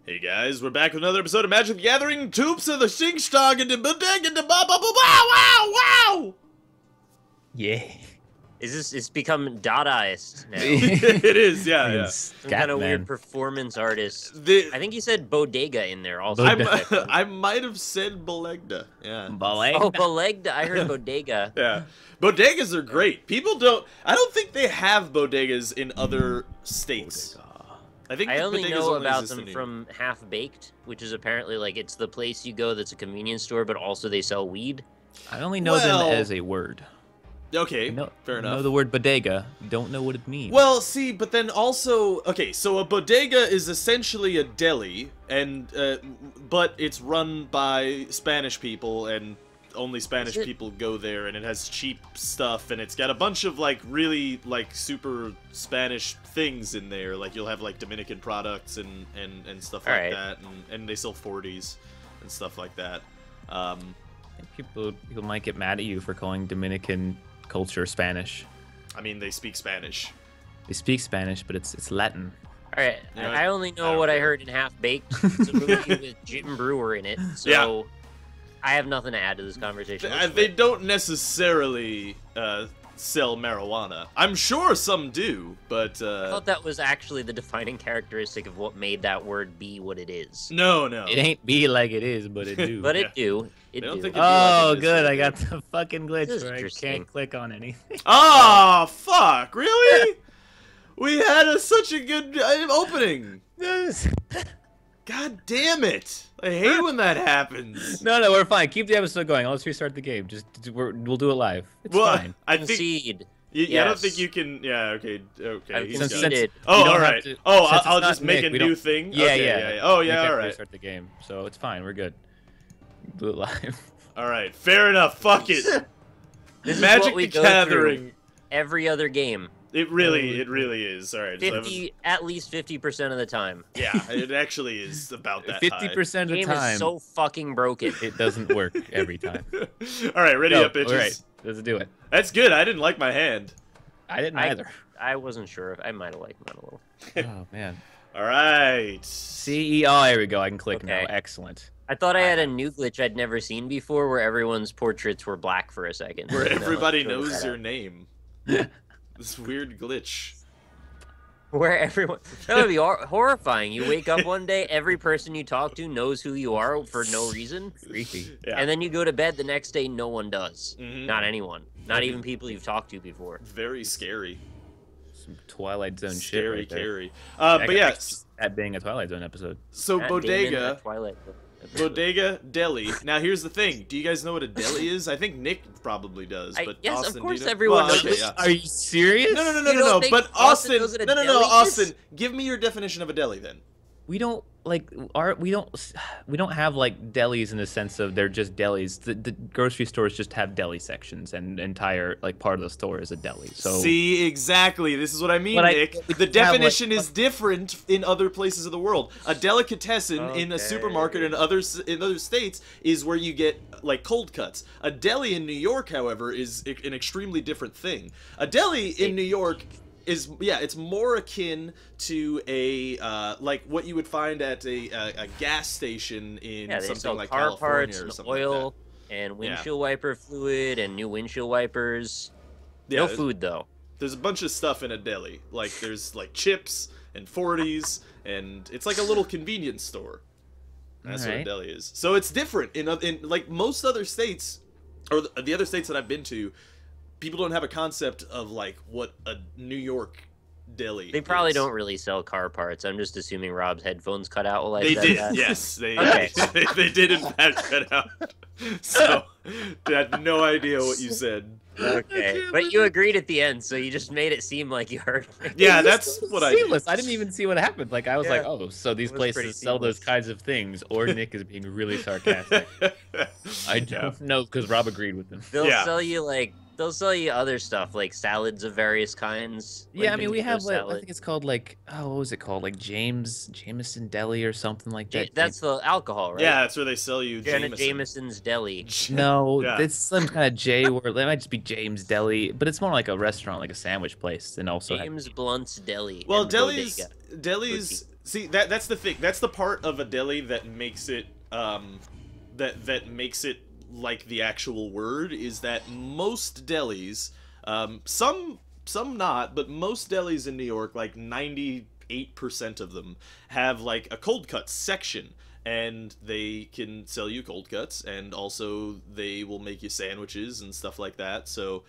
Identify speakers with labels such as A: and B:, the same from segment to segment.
A: Hey guys, we're back with another episode of Magic the Gathering, Tubes of the Shingstog and the Bodega and the wow!
B: Yeah.
C: It's become Dadaist now.
A: It is, yeah.
C: Some kind of weird performance artist. I think you said bodega in there also.
A: I might have said Bolegda, yeah.
C: Oh, Bolegda. I heard bodega.
A: Yeah. Bodegas are great. I don't think they have bodegas in other states.
C: I only know about them from Half Baked, which is apparently like it's the place you go that's a convenience store, but also they sell weed.
B: I only know them as a word.
A: Okay, fair enough.
B: I know the word bodega, don't know what it means.
A: Well, see, but then also, okay, so a bodega is essentially a deli, and but it's run by Spanish people, and only Spanish people go there, and it has cheap stuff, and it's got a bunch of like really like super Spanish things in there. Like you'll have like Dominican products and stuff like that, and they sell 40s and stuff like that.
B: People might get mad at you for calling Dominican culture Spanish.
A: I mean, they speak Spanish.
B: They speak Spanish, but it's Latin.
C: All right, I only know what I heard in Half Baked. It's a movie with Jim Brewer in it, so I have nothing to add to this conversation.
A: They don't necessarily sell marijuana. I'm sure some do, but
C: I thought that was actually the defining characteristic of what made that word be what it is.
A: No.
B: It ain't be like it is, but it do.
C: But it do. It do.
B: Oh, good. I got the fucking glitch where I can't click on anything.
A: Oh, fuck. Really? We had such a good opening. God damn it. I hate when that happens.
B: No, we're fine. Keep the episode going. Let's restart the game. We'll do it live. It's fine.
A: I
C: think...
A: I don't think you can... Yeah, okay.
C: I've conceded.
A: Oh, alright. I'll just make a new thing?
B: Yeah.
A: Oh, yeah, alright.
B: Restart the game. So it's fine. We're good. Do it live.
A: Alright, fair enough. Fuck it.
C: This
A: Magic
C: is what we
A: the Gathering.
C: Every other game.
A: It really is. All right.
C: At least 50% of the time.
A: Yeah, it actually is about that
B: 50% of the
C: game
B: time.
C: Is so fucking broken.
B: It doesn't work every time.
A: All right, ready up, bitches.
B: All right, let's do it.
A: That's good. I didn't like my hand.
B: I didn't either.
C: I wasn't sure. I might have liked mine a little.
B: Oh, man.
A: All right.
B: Oh, there we go. I can click now. Excellent.
C: I thought I had a new glitch I'd never seen before where everyone's portraits were black for a second.
A: Where everybody knows your name. This weird glitch.
C: Where everyone... That would be horrifying. You wake up one day, every person you talk to knows who you are for no reason.
B: Freaky.
A: Yeah.
C: And then you go to bed the next day, no one does. Not anyone. Not even people you've talked to before.
A: Very scary.
B: Some Twilight Zone shit right there.
A: Scary. But yeah.
B: That being a Twilight Zone episode.
A: So Bodega...
C: Twilight.
A: Bodega, Deli. Now here's the thing. Do you guys know what a deli is? I think Nick probably does. But
C: yes,
A: Austin,
C: of course
A: do you know?
C: everyone knows.
A: Okay, yeah.
B: Are you serious?
A: No. But Austin, no,
C: Austin.
A: Austin, give me your definition of a deli then.
B: We don't we don't have like delis in the sense of they're just delis. The grocery stores just have deli sections, and entire like part of the store is a deli. So
A: see, exactly, this is what I mean, Nick. The definition is different in other places of the world. A delicatessen in a supermarket in other states is where you get like cold cuts. A deli in New York, however, is an extremely different thing. A deli in New York is it's more akin to a like what you would find at a gas station in something like
C: car
A: California
C: parts
A: or
C: and
A: something
C: oil
A: like that.
C: and windshield wiper fluid and new windshield wipers. No food though.
A: There's a bunch of stuff in a deli. Like there's like chips and 40s, and it's like a little convenience store. That's what a deli is. So it's different in like most other states, or the other states that I've been to. People don't have a concept of like what a New York deli.
C: They probably don't really sell car parts. I'm just assuming Rob's headphones cut out while I said
A: did.
C: that.
A: Yes, they did in fact cut out. So I had no idea what you said.
C: Okay, but you agreed at the end, so you just made it seem like you heard me.
A: Yeah, that's what I did.
B: I didn't even see what happened. Like I was like, oh, so these places sell those kinds of things, or Nick is being really sarcastic. I don't know because Rob agreed with them.
C: They'll sell you like. They'll sell you other stuff, like salads of various kinds.
B: Yeah, I mean, we have, like, I think it's called, like, what was it called? Like, Jameson Deli or something like that.
C: That's the alcohol, right?
A: Yeah, that's where they sell you
C: Jameson's Deli.
B: No, it's some kind of J word. It might just be James Deli, but it's more like a restaurant, like a sandwich place, and also
C: James Blunt's Deli.
A: Well, delis See, that's the thing. That's the part of a deli that makes it that makes it like the actual word, is that most delis, some not, but most delis in New York, like 98% of them, have like a cold cuts section, and they can sell you cold cuts, and also they will make you sandwiches and stuff like that. So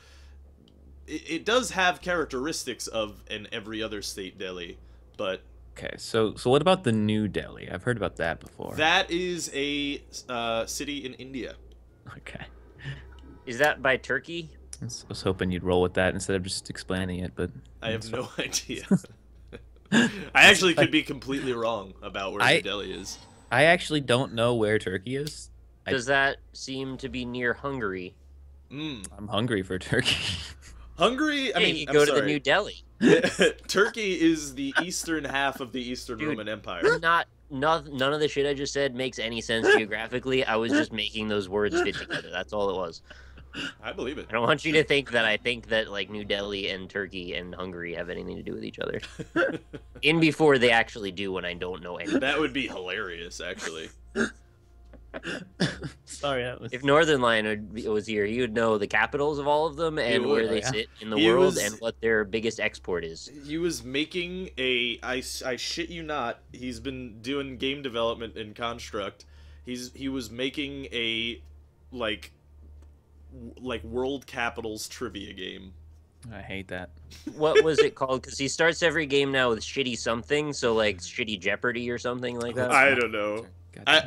A: it does have characteristics of an every other state deli, but...
B: Okay, so what about the New Delhi? I've heard about that before.
A: That is a city in India.
B: Okay.
C: Is that by Turkey?
B: I was hoping you'd roll with that instead of just explaining it, but...
A: I have no idea. I actually could be completely wrong about where the deli is.
B: I actually don't know where Turkey is.
C: Does that seem to be near Hungary?
B: I'm hungry for Turkey.
A: Hungary? I mean,
C: you go to the New Delhi.
A: Turkey is the eastern half of the Eastern Roman Empire.
C: None of the shit I just said makes any sense geographically. I was just making those words fit together. That's all it was.
A: I believe it.
C: I don't want you to think that I think that like New Delhi and Turkey and Hungary have anything to do with each other. In before they actually do, when I don't know anything.
A: That would be hilarious, actually.
B: Sorry,
C: if Northern Lion was here, he would know the capitals of all of them and where they sit in the world and what their biggest export is.
A: He was making I shit you not, he's been doing game development in Construct. He was making a like world capitals trivia game.
B: I hate that.
C: What was it called? Because he starts every game now with shitty something, so like shitty Jeopardy or something like that.
A: I don't know.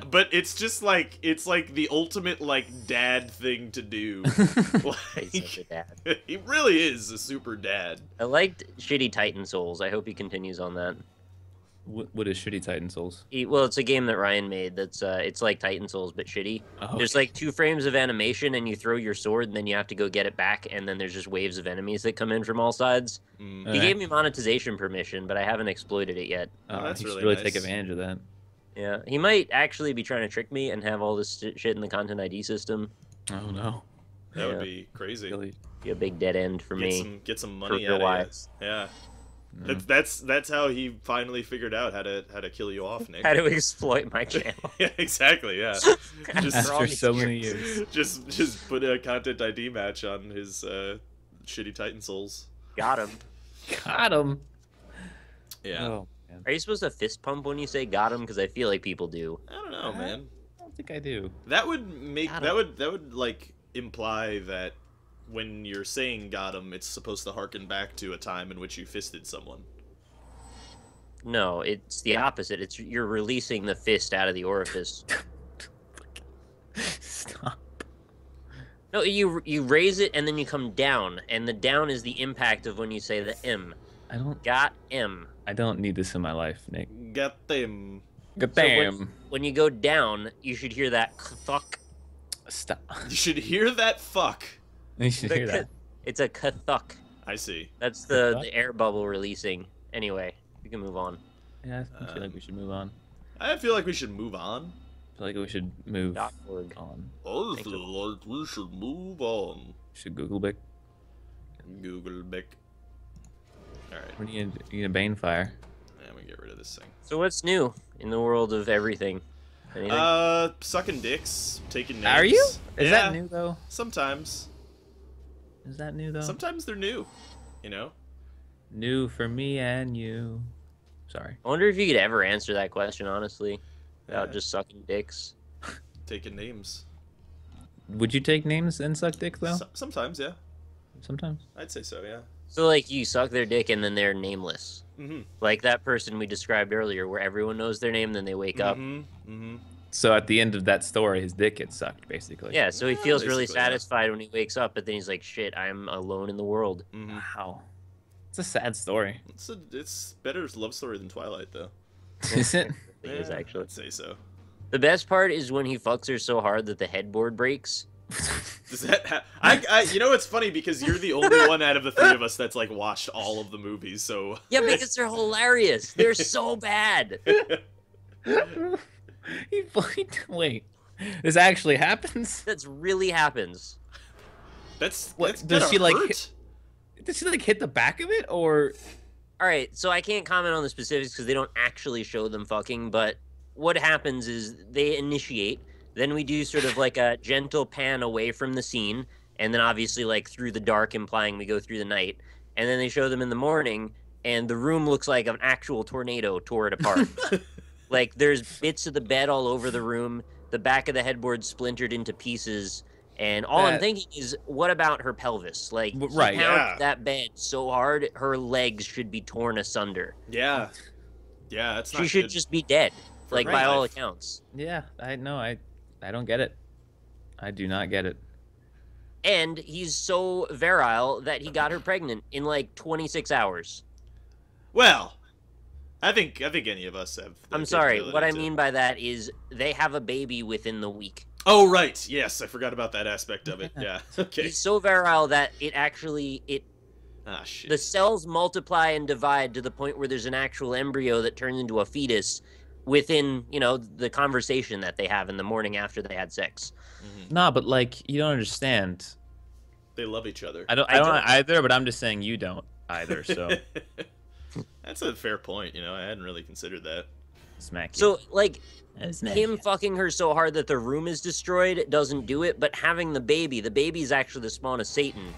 A: But it's just like, it's like the ultimate like dad thing to do. Like,
C: He's such a dad.
A: He really is a super dad.
C: I liked Shitty Titan Souls. I hope he continues on that.
B: What is Shitty Titan Souls?
C: Well, it's a game that Ryan made that's it's like Titan Souls but shitty.
B: Oh,
C: there's like 2 frames of animation and you throw your sword and then you have to go get it back, and then there's just waves of enemies that come in from all sides. He gave me monetization permission, but I haven't exploited it yet.
A: That's
B: really
A: really nice.
B: Take advantage of that.
C: Yeah, he might actually be trying to trick me and have all this shit in the content ID system.
B: Oh no,
A: that would be crazy.
C: Really be a big dead end for me.
A: Get some money out of it. Yeah. That's how he finally figured out how to kill you off, Nick.
C: How to exploit my channel.
A: Yeah, exactly. Yeah.
B: Just after so many years.
A: Just put a content ID match on his Shitty Titan Souls.
C: Got him.
B: Got him.
A: Yeah.
B: Oh,
C: are you supposed to fist pump when you say "got him"? Because I feel like people do.
A: I don't know, man.
B: I don't think I do.
A: That would make that would like imply that when you're saying "got him," it's supposed to harken back to a time in which you fisted someone.
C: No, it's the opposite. You're releasing the fist out of the orifice.
B: Stop.
C: No, you raise it and then you come down, and the down is the impact of when you say the M.
B: I don't.
C: Got M.
B: I don't need this in my life, Nick.
A: Got them.
B: Got them.
C: So when you go down, you should hear that fuck.
B: Stop.
A: You should hear that fuck.
B: You should hear that.
C: It's a kathuk.
A: I see.
C: That's the air bubble releasing. Anyway, we can move on.
B: Yeah, I feel like we should move on.
A: I feel like we should move on.
B: I feel like we should move on.
A: I feel like we should move on.
B: Should Google Bic.
A: Google Bic. Alright.
B: We need a Banefire.
A: Yeah, I'm gonna get rid of this thing.
C: So what's new in the world of everything? Anything?
A: Sucking dicks, taking names.
B: Are you? Is that new though?
A: Sometimes.
B: Is that new though?
A: Sometimes they're new. You know?
B: New for me and you. Sorry.
C: I wonder if you could ever answer that question honestly, without just sucking dicks.
A: Taking names.
B: Would you take names and suck dick though?
A: Sometimes, yeah.
B: Sometimes.
A: I'd say so, yeah.
C: So like you suck their dick and then they're nameless.
A: Mm-hmm.
C: Like that person we described earlier, where everyone knows their name, then they wake up.
A: Mm-hmm.
B: So at the end of that story, his dick gets sucked, basically.
C: Yeah, so he feels really satisfied when he wakes up, but then he's like, "Shit, I'm alone in the world."
A: Mm-hmm.
B: Wow, it's a sad story.
A: It's better love story than Twilight, though.
B: Is it?
C: It is actually.
A: I'd say so.
C: The best part is when he fucks her so hard that the headboard breaks.
A: Does that you know, it's funny because you're the only one out of the 3 of us that's like watched all of the movies, so
C: yeah, because they're hilarious. They're so bad.
B: Wait, this actually happens?
C: That's really happens.
A: That's
B: does she
A: hurt.
B: like? Does she like hit the back of it, or
C: All right, so I can't comment on the specifics because they don't actually show them fucking, but what happens is they initiate, then we do sort of like a gentle pan away from the scene, and then obviously like through the dark, implying we go through the night, and then they show them in the morning, and the room looks like an actual tornado tore it apart. Like, there's bits of the bed all over the room, the back of the headboard splintered into pieces, and all I'm thinking is, what about her pelvis? Like, he pounded that bed so hard, her legs should be torn asunder.
A: Yeah. Yeah, that's not
C: She should
A: good.
C: just be dead, like, by all accounts.
B: Yeah, I don't get it. I do not get it.
C: And he's so virile that he got her pregnant in, like, 26 hours.
A: Well, I think any of us have.
C: I'm sorry, what I mean by that is they have a baby within the week.
A: Oh, right. Yes, I forgot about that aspect of it. Yeah. Okay.
C: He's so virile that it actually
A: Ah, shit.
C: the cells multiply and divide to the point where there's an actual embryo that turns into a fetus within, you know, the conversation that they have in the morning after they had sex.
A: Mm-hmm.
B: Nah, but like, you don't understand.
A: They love each other.
B: I don't either, but I'm just saying you don't either, so.
A: That's a fair point, you know. I hadn't really considered that.
B: Smack you.
C: So, like, him fucking her so hard that the room is destroyed doesn't do it, but having the baby's actually the spawn of Satan,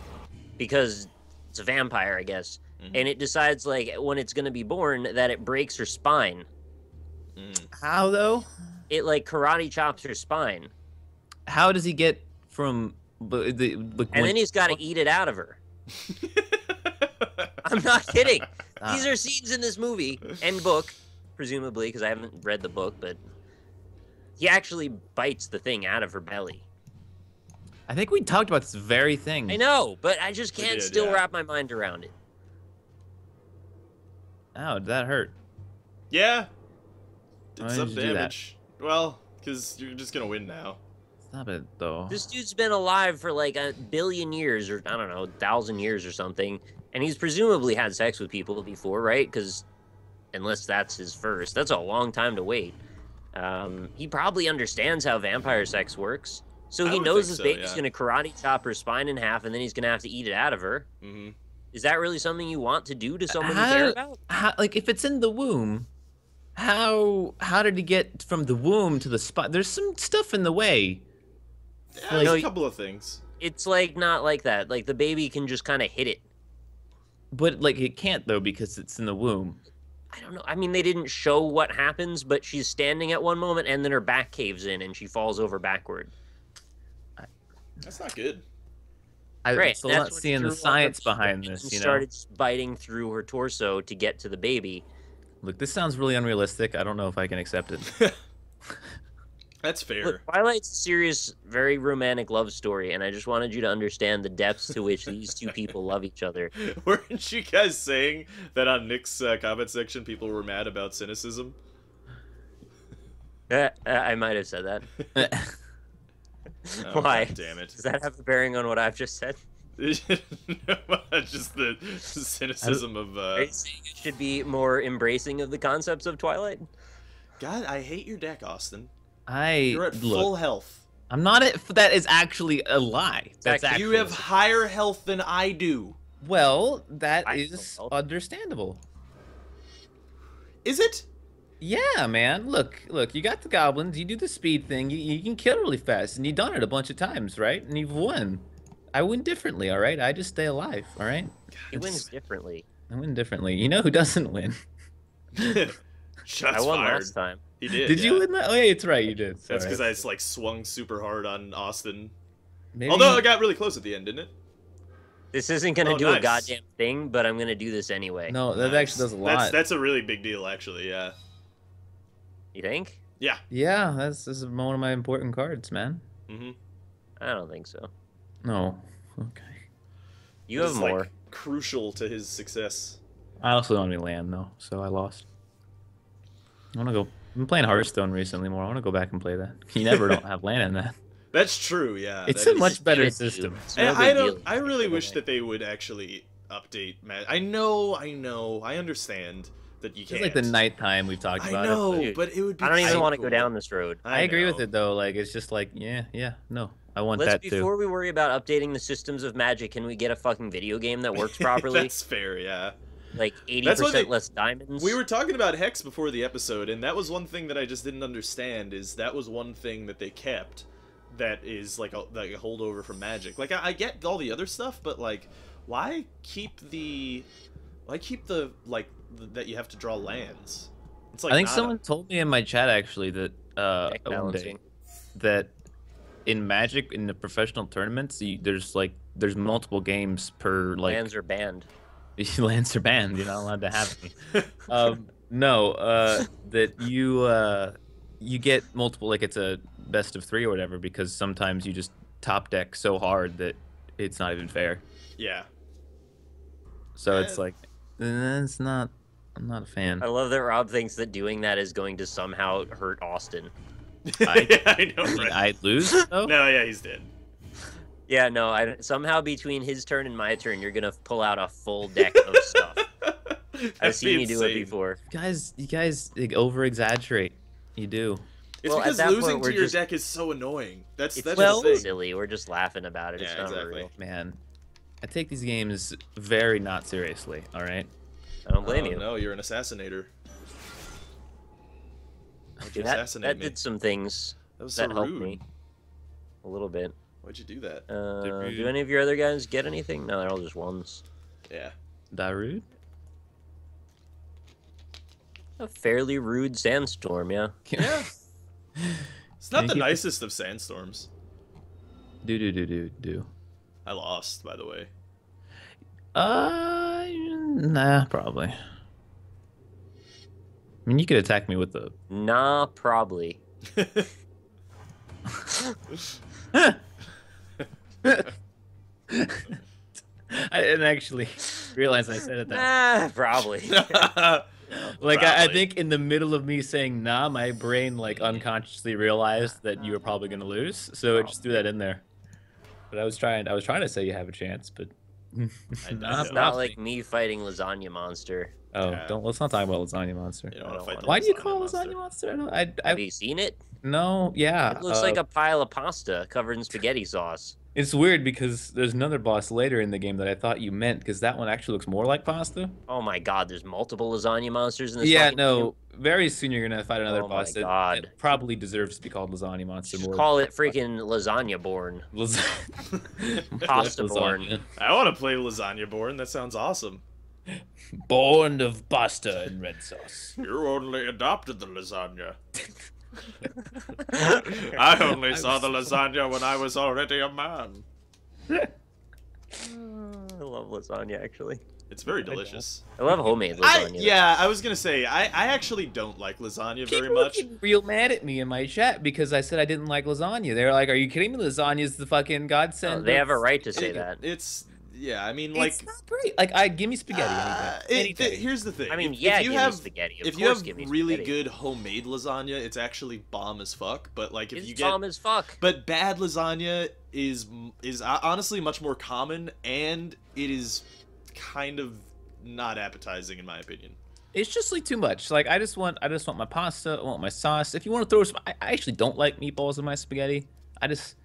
C: because it's a vampire, I guess, and it decides, like, when it's going to be born, that it breaks her spine.
B: How, though?
C: It, like, karate chops her spine.
B: How does he get from the
C: and then he's got to eat it out of her. I'm not kidding. These are scenes in this movie and book, presumably, because I haven't read the book, but he actually bites the thing out of her belly.
B: I think we talked about this very thing.
C: I know, but I just can't wrap my mind around it.
B: Ow, did that hurt?
A: Yeah. Did
B: Why
A: some
B: did you do
A: damage. Well, because you're just going to win now.
B: Stop it, though.
C: This dude's been alive for like 1 billion years, or I don't know, 1,000 years or something, and he's presumably had sex with people before, right? Because unless that's his first, that's a long time to wait. He probably understands how vampire sex works, so he knows this baby's going to karate chop her spine in half, and then he's going to have to eat it out of her. Mm-hmm. Is that really something you want to do to someone you care about?
B: Like, if it's in the womb, how did he get from the womb to the spine? There's some stuff in the way.
A: Yeah, there's a couple of things.
C: It's like not like that. Like the baby can just kind of hit it.
B: But like it can't though because it's in the womb.
C: I don't know. I mean, they didn't show what happens, but she's standing at one moment and then her back caves in and she falls over backward.
A: That's not good.
B: I'm still not seeing the science behind this. You know,
C: started biting through her torso to get to the baby.
B: Look, this sounds really unrealistic. I don't know if I can accept it.
A: That's fair.
C: Look, Twilight's a serious, very romantic love story, and I just wanted you to understand the depths to which these two people love each other.
A: Weren't you guys saying that on Nick's comment section people were mad about cynicism?
C: I might have said that.
A: Oh,
C: why?
A: Damn it.
C: Does that have a bearing on what I've just said?
A: Just the cynicism of...
C: Are you saying it should be more embracing of the concepts of Twilight?
A: God, I hate your deck, Austin.
B: You're
A: at full health.
B: I'm not at... That is actually a lie. That's
A: actually you have higher health than I do.
B: Well, that is understandable.
A: Is it?
B: Yeah, man. Look, you got the goblins. You do the speed thing. You can kill really fast, and you've done it a bunch of times, right? And you've won. I win differently, all right? I just stay alive, all right?
C: He wins differently.
B: I win differently. You know who doesn't win?
A: Shots
C: I won
A: fired.
C: Last time.
A: He did.
B: Did you win that? Oh, yeah, it's right. You did.
A: That's because I like swung super hard on Austin.
B: Maybe...
A: Although it got really close at the end, didn't it?
C: This isn't going to do a goddamn thing, but I'm going to do this anyway.
B: No, that actually does a lot.
A: That's a really big deal, actually, yeah.
C: You think?
A: Yeah.
B: Yeah, this is one of my important cards, man.
A: Mm-hmm.
C: I don't think so.
B: No. Okay.
C: You have more.
A: Like, crucial to his success.
B: I also don't have any land, though, so I lost. I want to go... I've been playing Hearthstone recently more. I want to go back and play that. You never don't have land in that.
A: That's true, yeah.
B: It's a much better system.
A: I really wish that they would actually update Magic. I understand that you can't.
B: It's like the nighttime we've talked about.
A: I know, but it would be
C: I don't even want to
A: cool.
C: go down this road.
B: I agree with it, though. Like, it's just like, no. I want that, too.
C: Before we worry about updating the systems of Magic, can we get a fucking video game that works properly?
A: That's fair, yeah.
C: like 80% less diamonds.
A: We were talking about Hex before the episode, and that was one thing that I just didn't understand. Is that was one thing that they kept, that is like a holdover from Magic. Like I get all the other stuff, but like, why keep the that you have to draw lands? It's like
B: I think someone told me in my chat actually that one day that in Magic, in the professional tournaments, there's multiple games per like.
C: Lands are banned.
B: Lands are banned. You're not allowed to have any. That you get multiple, like it's a best of 3 or whatever, because sometimes you just top deck so hard that it's not even fair.
A: Yeah.
B: So it's like, it's not. I'm not a fan.
C: I love that Rob thinks that doing that is going to somehow hurt Austin.
A: I know, right?
B: I lose though?
A: No, yeah, he's dead.
C: Yeah, no. Somehow between his turn and my turn, you're gonna pull out a full deck of stuff. I've seen you do it before.
B: You guys over exaggerate. You do.
A: It's because losing to your deck is so annoying. That's
C: silly. We're just laughing about it.
A: Yeah,
C: it's not real.
B: Man, I take these games very not seriously. All right.
C: I don't blame you.
A: No, you're an assassinator.
C: That did some things that helped me a little bit.
A: Why'd you do that?
C: Do any of your other guys get anything? No, they're all just ones.
A: Yeah.
B: That rude?
C: A fairly rude sandstorm, yeah.
A: Yeah. It's not the nicest of sandstorms.
B: Do.
A: I lost, by the way.
B: Nah, probably. I mean, you could attack me with the...
C: Nah, probably.
B: I didn't actually realize I said it that.
C: Nah, probably.
B: Like, I think in the middle of me saying nah, my brain like unconsciously realized that you were probably gonna lose, so it just threw that in there. But I was trying to say you have a chance, but
C: it's not like me fighting Lasagna Monster.
B: Oh,
A: yeah.
B: let's not talk about Lasagna Monster.
A: Why
B: do you call Lasagna Monster?
C: Have you seen it?
B: No, yeah.
C: It looks like a pile of pasta covered in spaghetti sauce.
B: It's weird because there's another boss later in the game that I thought you meant, because that one actually looks more like pasta.
C: Oh my god, there's multiple Lasagna Monsters in this
B: game? Very soon you're gonna fight another boss that probably deserves to be called Lasagna Monster.
C: Just call it freaking Lasagna Born. Pasta Born.
A: I want to play Lasagna Born. That sounds awesome.
B: Born of pasta and red sauce.
A: You only adopted the lasagna. I only saw the lasagna when I was already a man.
C: I love lasagna, actually.
A: It's very delicious.
C: I love homemade lasagna.
A: I was gonna say, I actually don't like lasagna very much.
B: People get real mad at me in my chat because I said I didn't like lasagna. They're like, "Are you kidding me? Lasagna is the fucking godsend."
C: They have a right to say that.
A: Yeah, I mean, like,
B: it's not great. Like, give me spaghetti anything.
A: Here's the thing.
C: I mean,
A: if you have
C: spaghetti.
A: If you have really good homemade lasagna, it's actually bomb as fuck. But like, if you get
C: bomb as fuck.
A: But bad lasagna is honestly much more common, and it is kind of not appetizing in my opinion.
B: It's just like too much. Like, I just want my pasta. I want my sauce. If you want to throw some, I actually don't like meatballs in my spaghetti. I just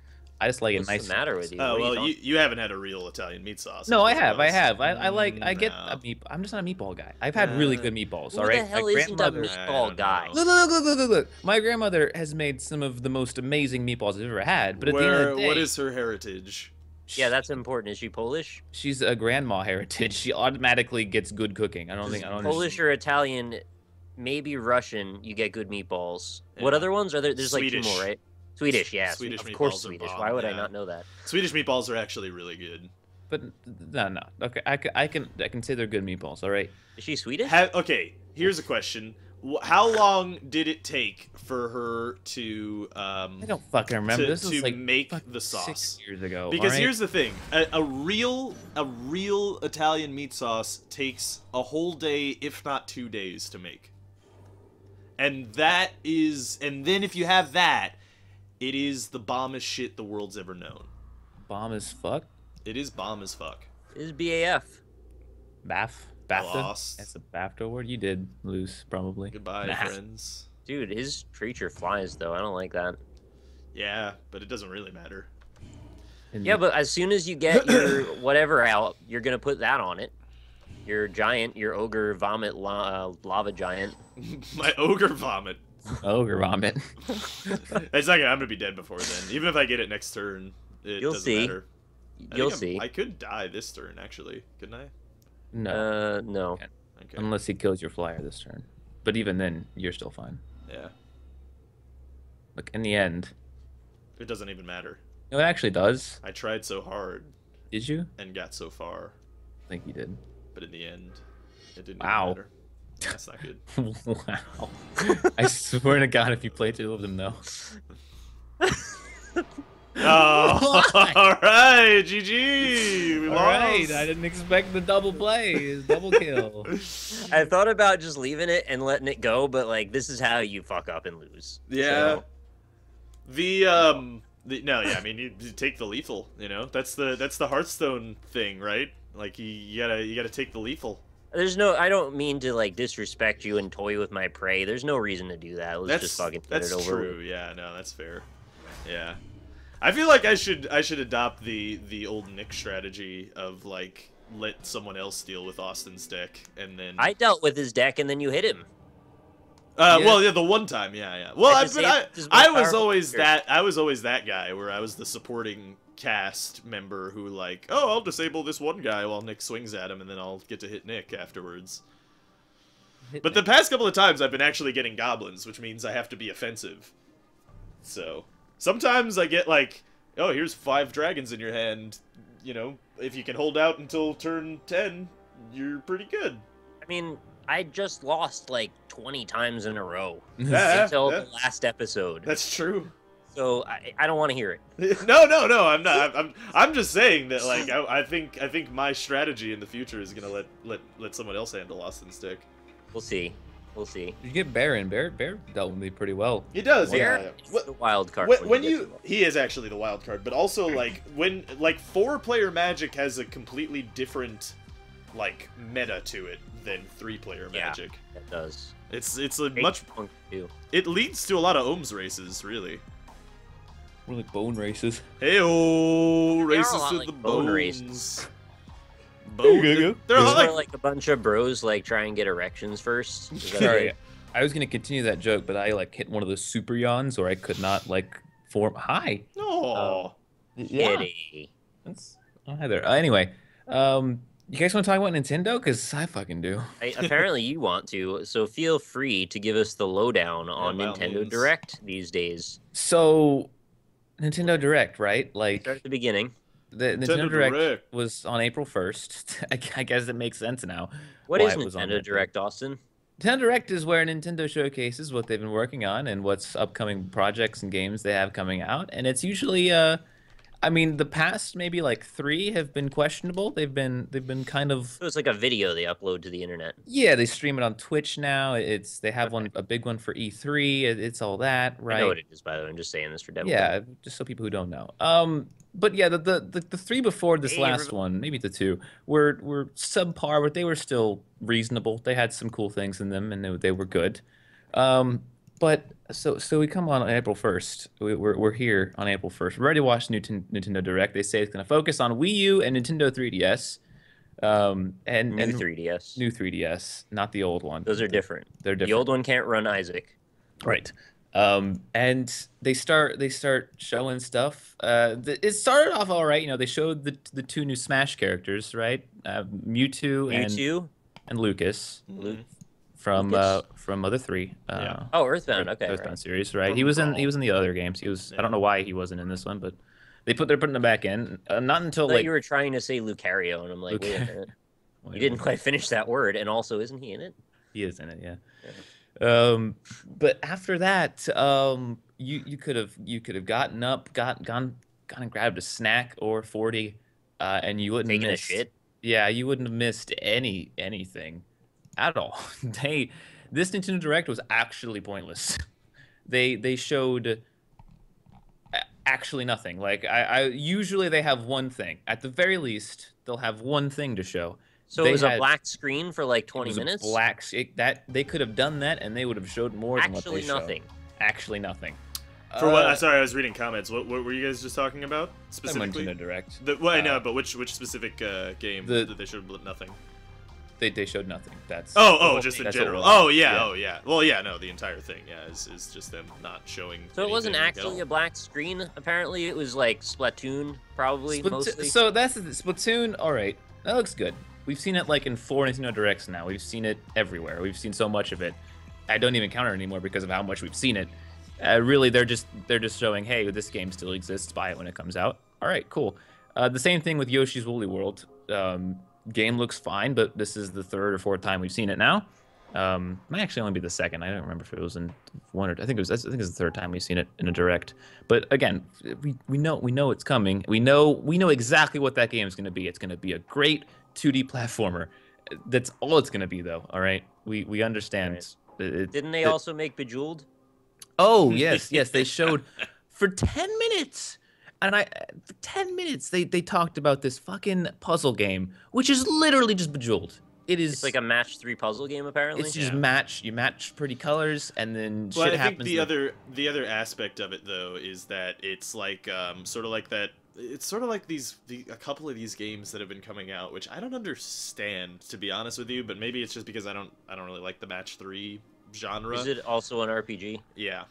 B: like a nice.
C: What's the matter with you?
A: Oh, well, you haven't had a real Italian meat sauce.
B: No, I have. I get a meat. I'm just not a meatball guy. I've had really good meatballs. All right.
C: Who the hell isn't a meatball guy?
B: Look. My grandmother has made some of the most amazing meatballs I've ever had. But at the end of the day,
A: what is her heritage?
C: Yeah, that's important. Is she Polish?
B: She's a grandma heritage. She automatically gets good cooking. I don't
C: Polish or Italian, maybe Russian. You get good meatballs. Yeah. What other ones are there? There's Swedish. Like 2 more, right? Swedish, yeah. Of course Swedish. Why would I not know that?
A: Swedish meatballs are actually really good.
B: But no. Okay, I can say they're good meatballs. All right.
C: Is she Swedish?
A: Okay, here's a question. How long did it take for her to
B: I don't fucking remember. This was like
A: make the sauce
B: 6 years ago.
A: Because here's the thing: a real Italian meat sauce takes a whole day, if not 2 days, to make. And then if you have that, it is the bombest shit the world's ever known.
B: Bomb as fuck?
A: It is bomb as fuck.
C: It is BAF.
B: BAFTA?
A: Lost.
B: That's a BAFTA award? You did lose, probably.
A: Goodbye, friends.
C: Dude, his creature flies, though. I don't like that.
A: Yeah, but it doesn't really matter.
C: Yeah, but as soon as you get your whatever out, you're going to put that on it. Your giant, your ogre vomit lava giant.
A: My ogre vomit.
B: Ogre vomit.
A: It's not gonna, I'm gonna be dead before then. Even if I get it next turn, it doesn't matter.
C: You'll see.
A: I could die this turn, actually. Couldn't I?
B: No.
C: No.
A: Okay.
B: Unless he kills your flyer this turn. But even then, you're still fine.
A: Yeah.
B: Look, in the end...
A: It doesn't even matter.
B: No, it actually does.
A: I tried so hard.
B: Did you?
A: And got so far.
B: I think you did.
A: But in the end, it didn't even
B: wow.
A: matter. That's not good.
B: Wow. I swear to God, if you play two of them, though.
A: Oh, alright, GG! We
B: Alright, I didn't expect the double play, double kill.
C: I thought about just leaving it and letting it go, but like, this is how you fuck up and lose.
A: Yeah.
C: So.
A: No, yeah, I mean, you take the lethal, you know? That's the Hearthstone thing, right? Like, you gotta take the lethal.
C: There's no, I don't mean to like disrespect you and toy with my prey. There's no reason to do that. Let's just fucking get it over.
A: That's true. Yeah, no, that's fair. Yeah, I feel like I should adopt the old Nick strategy of like let someone else deal with Austin's deck and then
C: I dealt with his deck and then you hit him.
A: Well, yeah, the one time, yeah. Well, I was always that guy where I was the supporting cast member who like, oh, I'll disable this one guy while Nick swings at him, and then I'll get to hit Nick afterwards. But the past couple of times, I've been actually getting goblins, which means I have to be offensive. So sometimes I get like, oh, here's 5 dragons in your hand. You know, if you can hold out until turn 10, you're pretty good.
C: I mean, I just lost like 20 times in a row
A: until
C: the last episode.
A: That's true.
C: So I don't want to hear it.
A: No, I'm not. I'm just saying that like I think my strategy in the future is gonna let someone else handle Austin's deck.
C: We'll see. We'll see.
B: You get Bear in. Bear dealt with me pretty well.
A: He does.
C: Bear is the wild card.
A: He is actually the wild card, but also like when like 4-player Magic has a completely different like meta to it than 3-player Magic.
C: Yeah, it does.
A: It's a much. It leads to a lot of Ohms races, really.
B: We're like bone races.
A: Hey-oh, races to
C: like
A: the
C: bone
A: bones.
C: races.
A: They're
C: like a bunch of bros like try and get erections first.
B: Sorry, I was gonna continue that joke, but I like hit one of those super yawns, or I could not like form. Hi.
A: Oh.
C: Kitty.
B: That's hi there. Anyway, you guys want to talk about Nintendo? Because I fucking do.
C: Apparently you want to, so feel free to give us the lowdown on Nintendo Direct these days.
B: So, Nintendo Direct, right? Like
C: start at the beginning.
B: The Nintendo Direct was on April 1st. I guess it makes sense now.
C: What is Nintendo Direct, Austin?
B: Nintendo Direct is where Nintendo showcases what they've been working on and what's upcoming projects and games they have coming out. And it's usually, I mean, the past maybe like 3 have been questionable. They've been kind of.
C: So it's like a video they upload to the internet.
B: Yeah, they stream it on Twitch now. They have a big one for E3. It's all that, right?
C: I know what it is, by the way. I'm just saying this for demo.
B: Yeah, just so people who don't know. But yeah, the 3 before this last one, maybe the 2, were subpar, but they were still reasonable. They had some cool things in them, and they were good. But so we come on April 1st. We're here on April 1st. We're ready to watch Nintendo Direct. They say it's going to focus on Wii U and Nintendo 3DS. And
C: new 3DS.
B: New 3DS, not the old one.
C: Those are different.
B: They're different.
C: The old one can't run Isaac.
B: Right. And they start showing stuff. It started off all right. You know, they showed the 2 new Smash characters, right? Mewtwo and Lucas. From Mother 3.
C: Earthbound. Okay.
B: Earthbound series, right? He was in the other games. He was. I don't know why he wasn't in this one, but they're putting him back in. Not until like
C: you were trying to say Lucario, and I'm like, wait a minute. You didn't quite finish that word, and also, isn't he in it?
B: He is in it, yeah. But after that, you could have gotten up, gone and grabbed a snack or 40, and you wouldn't
C: taking
B: miss
C: a shit.
B: Yeah, you wouldn't have missed anything at all. This Nintendo Direct was actually pointless. They showed actually nothing. Like I usually they have one thing. At the very least, they'll have one thing to show.
C: So it was a black screen for like 20 minutes?
B: That they could have done that, and they would have showed more than what they showed. Actually nothing.
A: For what? Sorry, I was reading comments. What were you guys just talking about specifically?
B: Nintendo Direct.
A: I know, but which specific game did they show nothing?
B: They showed nothing. That's
A: just in general. Oh yeah. Well, yeah, no, the entire thing, is just them not showing.
C: So it wasn't actually a black screen. Apparently, it was like Splatoon, probably mostly.
B: So that's the Splatoon. All right, that looks good. We've seen it like in 4 Nintendo Directs now. We've seen it everywhere. We've seen so much of it. I don't even count it anymore because of how much we've seen it. Really, they're just showing, hey, this game still exists. Buy it when it comes out. All right, cool. The same thing with Yoshi's Woolly World. Game looks fine, but this is the 3rd or 4th time we've seen it now. Might actually only be the 2nd. I don't remember if it was in 1 or I think it's the 3rd time we've seen it in a direct. But again, we know it's coming. We know exactly what that game is going to be. It's going to be a great 2D platformer. That's all it's going to be, though. All right, we understand. Right.
C: Didn't they also make Bejeweled?
B: Oh yes, they showed for 10 minutes. And for 10 minutes, they talked about this fucking puzzle game, which is literally just Bejeweled. It's
C: like a match 3 puzzle game, apparently.
B: It's just you match pretty colors, and then shit happens.
A: I think the other aspect of it though is that it's like sort of like that. It's sort of like a couple of these games that have been coming out, which I don't understand, to be honest with you. But maybe it's just because I don't really like the match 3 genre.
C: Is it also an RPG?
A: Yeah.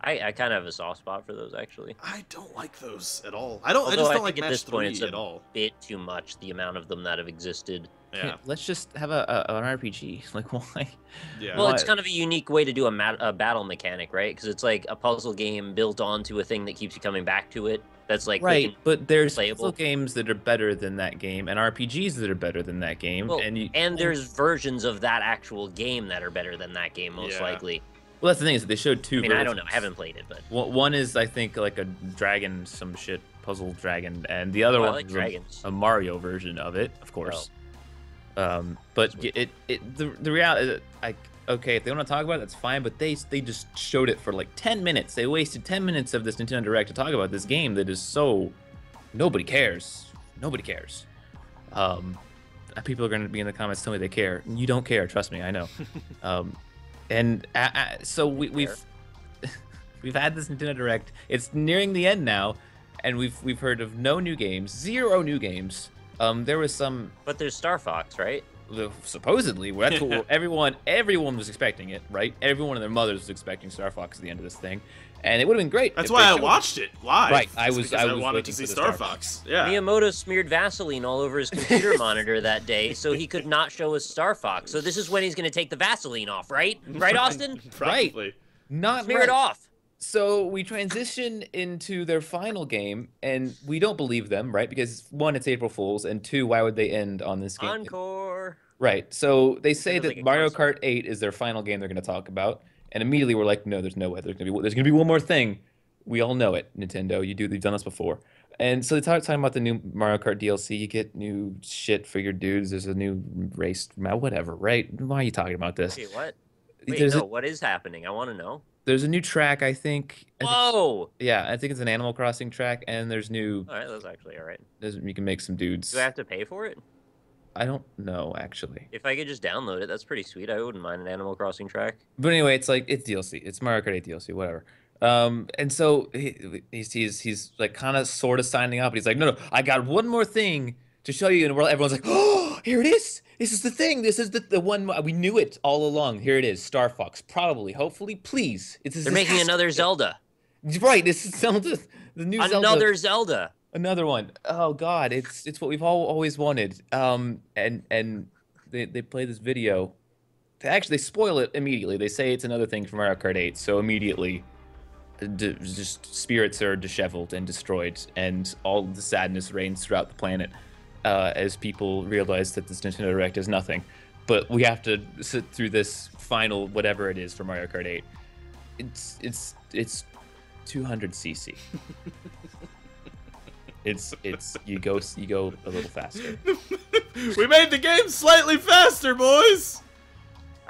C: I kind of have a soft spot for those, actually.
A: I don't like those at all. I just don't like match 3 at all.
C: It's a bit too much, the amount of them that have existed.
A: Yeah.
B: Let's just have an RPG. Like, why?
A: Yeah.
C: Well, it's kind of a unique way to do a battle mechanic, right? Because it's like a puzzle game built onto a thing that keeps you coming back to it. That's like
B: right, but there's
C: playable.
B: Puzzle games that are better than that game, and RPGs that are better than that game.
C: Well, and there's versions of that actual game that are better than that game, most likely.
B: Well, that's the thing is that they showed 2 versions.
C: I don't know. I haven't played it, but
B: one is, I think, like a dragon, some shit puzzle dragon, and the other one is a Mario version of it, of course. But the reality is, okay, if they want to talk about it, that's fine. But they just showed it for like 10 minutes. They wasted 10 minutes of this Nintendo Direct to talk about this game that is so nobody cares. Nobody cares. People are going to be in the comments telling me they care. You don't care, trust me, I know. And so we've had this Nintendo Direct. It's nearing the end now, and we've heard of no new games, 0 new games. There was some,
C: but there's Star Fox, right?
B: Supposedly, that's what everyone was expecting it, right? Everyone and their mothers was expecting Star Fox at the end of this thing, and it would have been great.
A: That's why I watched it live.
B: Right, I
A: wanted to see Star Fox. Yeah.
C: Miyamoto smeared Vaseline all over his computer monitor that day, so he could not show us Star Fox. So this is when he's going to take the Vaseline off, right? Right, Austin?
A: Probably.
B: Right. Not
C: smear it off.
B: So we transition into their final game, and we don't believe them, right? Because 1, it's April Fool's, and 2, why would they end on this game?
C: Encore.
B: Right. So they say that Mario Kart 8 is their final game they're going to talk about, and immediately we're like, no, there's no way. There's going to be one more thing. We all know it, Nintendo. You've done this before. And so they talking about the new Mario Kart DLC. You get new shit for your dudes. There's a new race, whatever, right? Why are you talking about this?
C: Wait, what? Wait, what is happening? I want to know.
B: There's a new track, I think.
C: Whoa!
B: I think it's an Animal Crossing track, and there's new.
C: All right, that's actually all right.
B: You can make some dudes.
C: Do I have to pay for it?
B: I don't know, actually.
C: If I could just download it, that's pretty sweet. I wouldn't mind an Animal Crossing track.
B: But anyway, it's DLC. It's Mario Kart 8 DLC, whatever. And so he's like kind of sort of signing up, and he's like, no, I got one more thing to show you, and everyone's like, oh, here it is. This is the thing. This is the one. We knew it all along. Here it is. Star Fox. Probably. Hopefully. Please.
C: They're making another Zelda.
B: Right. This is Zelda. The new Zelda.
C: Another Zelda.
B: Another one. Oh God. It's what we've always wanted. And they play this video. They spoil it immediately. They say it's another thing from Mario Kart 8. So immediately, just spirits are disheveled and destroyed, and all the sadness reigns throughout the planet. As people realize that this Nintendo Direct is nothing. But we have to sit through this final whatever it is for Mario Kart 8. It's 200cc. You go a little faster.
A: We made the game slightly faster, boys.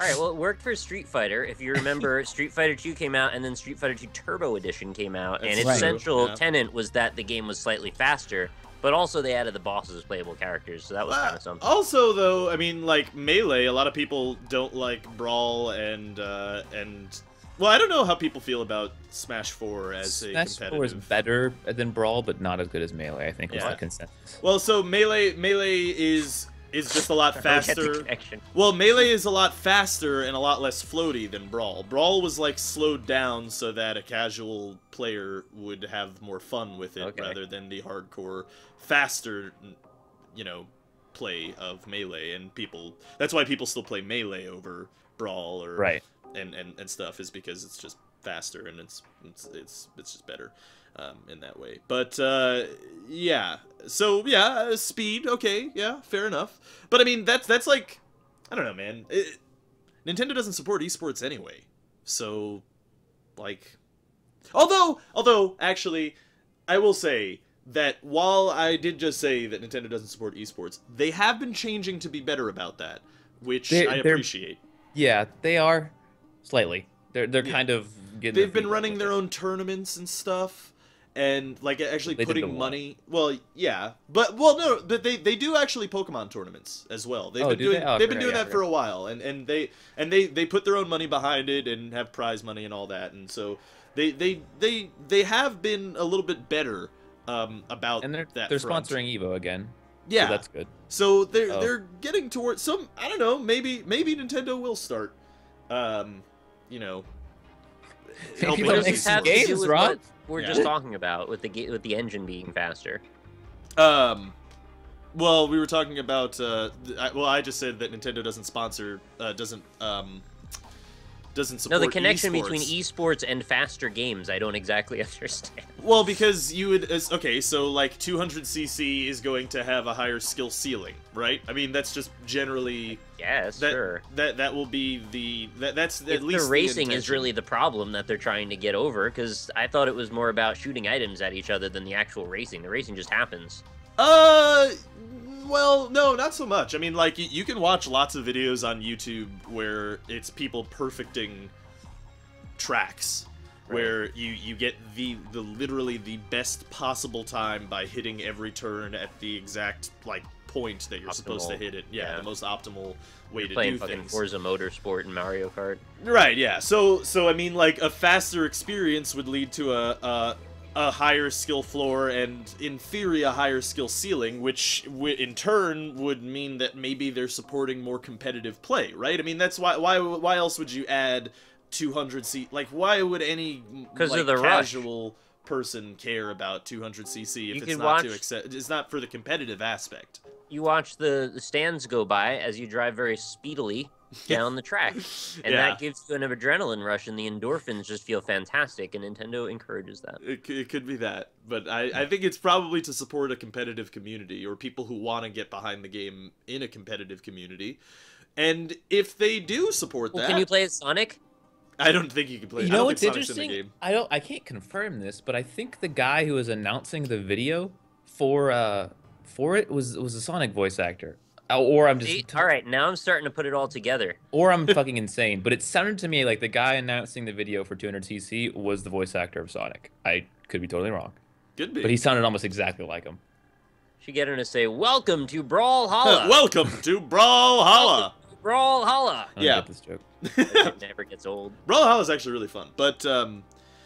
C: All right, well, it worked for Street Fighter. If you remember, Street Fighter 2 came out, and then Street Fighter 2 Turbo Edition came out, and its central tenet was that the game was slightly faster. But also they added the bosses as playable characters, so that was kind of something.
A: Also, though, I mean, like, Melee, a lot of people don't like Brawl and well, I don't know how people feel about Smash 4 as a competitive.
B: Smash 4 is better than Brawl, but not as good as Melee, I think, was the consensus.
A: Well, so Melee is is just a lot faster. Well, Melee is a lot faster and a lot less floaty than Brawl. Brawl was like slowed down so that a casual player would have more fun with it rather than the hardcore, faster, you know, play of Melee. And that's why people still play Melee over Brawl or and stuff, is because it's just faster and it's just better. In that way. But, yeah. So, yeah, speed, okay, yeah, fair enough. But, I mean, that's like, I don't know, man. Nintendo doesn't support esports anyway. So, like... Although, actually, I will say that while I did just say that Nintendo doesn't support esports, they have been changing to be better about that, which I appreciate.
B: Yeah, they are. Slightly. They're kind of getting...
A: They've been running their own tournaments and stuff. And, like, actually putting money... Well, yeah. But, well, no, but they do actually Pokemon tournaments as well. They've been doing that for a while. And they put their own money behind it and have prize money and all that. And so they have been a little bit better about
B: and they're
A: that
B: front. Sponsoring Evo again.
A: Yeah.
B: So that's good.
A: So they're getting towards some... I don't know, maybe Nintendo will start, you know...
B: Maybe they'll make some games, Rob.
C: We're just talking about with the engine being faster.
A: Well, we were talking about. I just said that Nintendo doesn't sponsor, doesn't support.
C: No, the connection between esports and faster games, I don't exactly understand.
A: Well, because you would. Okay, so like 200cc is going to have a higher skill ceiling, right? I mean, that's just generally.
C: Yes, sure.
A: That will be that's at least
C: the racing is really the problem that they're trying to get over, because I thought it was more about shooting items at each other than the actual racing. The racing just happens.
A: Well, no, not so much. I mean, like, you can watch lots of videos on YouTube where it's people perfecting tracks, where you get the literally the best possible time by hitting every turn at the exact, like, point that you're supposed to hit it. Yeah, the most optimal way to do things.
C: Playing fucking Forza Motorsport and Mario Kart.
A: Right, yeah. So I mean, like, a faster experience would lead to a higher skill floor and, in theory, a higher skill ceiling, which in turn would mean that maybe they're supporting more competitive play, right? I mean, that's why else would you add 200cc? Like, why would any casual person care about 200cc if it's not for the competitive aspect?
C: You watch the stands go by as you drive very speedily down the track, and that gives you an adrenaline rush, and the endorphins just feel fantastic, and Nintendo encourages that.
A: It could be that, but I think it's probably to support a competitive community, or people who want to get behind the game in a competitive community. And if they do support that...
C: Can you play as Sonic?
A: I don't think you can play.
B: You know what's interesting? I can't confirm this, but I think the guy who was announcing the video for it was a Sonic voice actor. Or I'm just...
C: All right, now I'm starting to put it all together.
B: Or I'm fucking insane, but it sounded to me like the guy announcing the video for 200cc was the voice actor of Sonic. I could be totally wrong.
A: Could be.
B: But he sounded almost exactly like him.
C: Should get him to say, "Welcome to Brawlhalla."
A: Welcome to Brawlhalla.
C: Brawlhalla.
B: I don't get this joke.
C: It never gets old.
A: Brawlhalla is actually really fun, but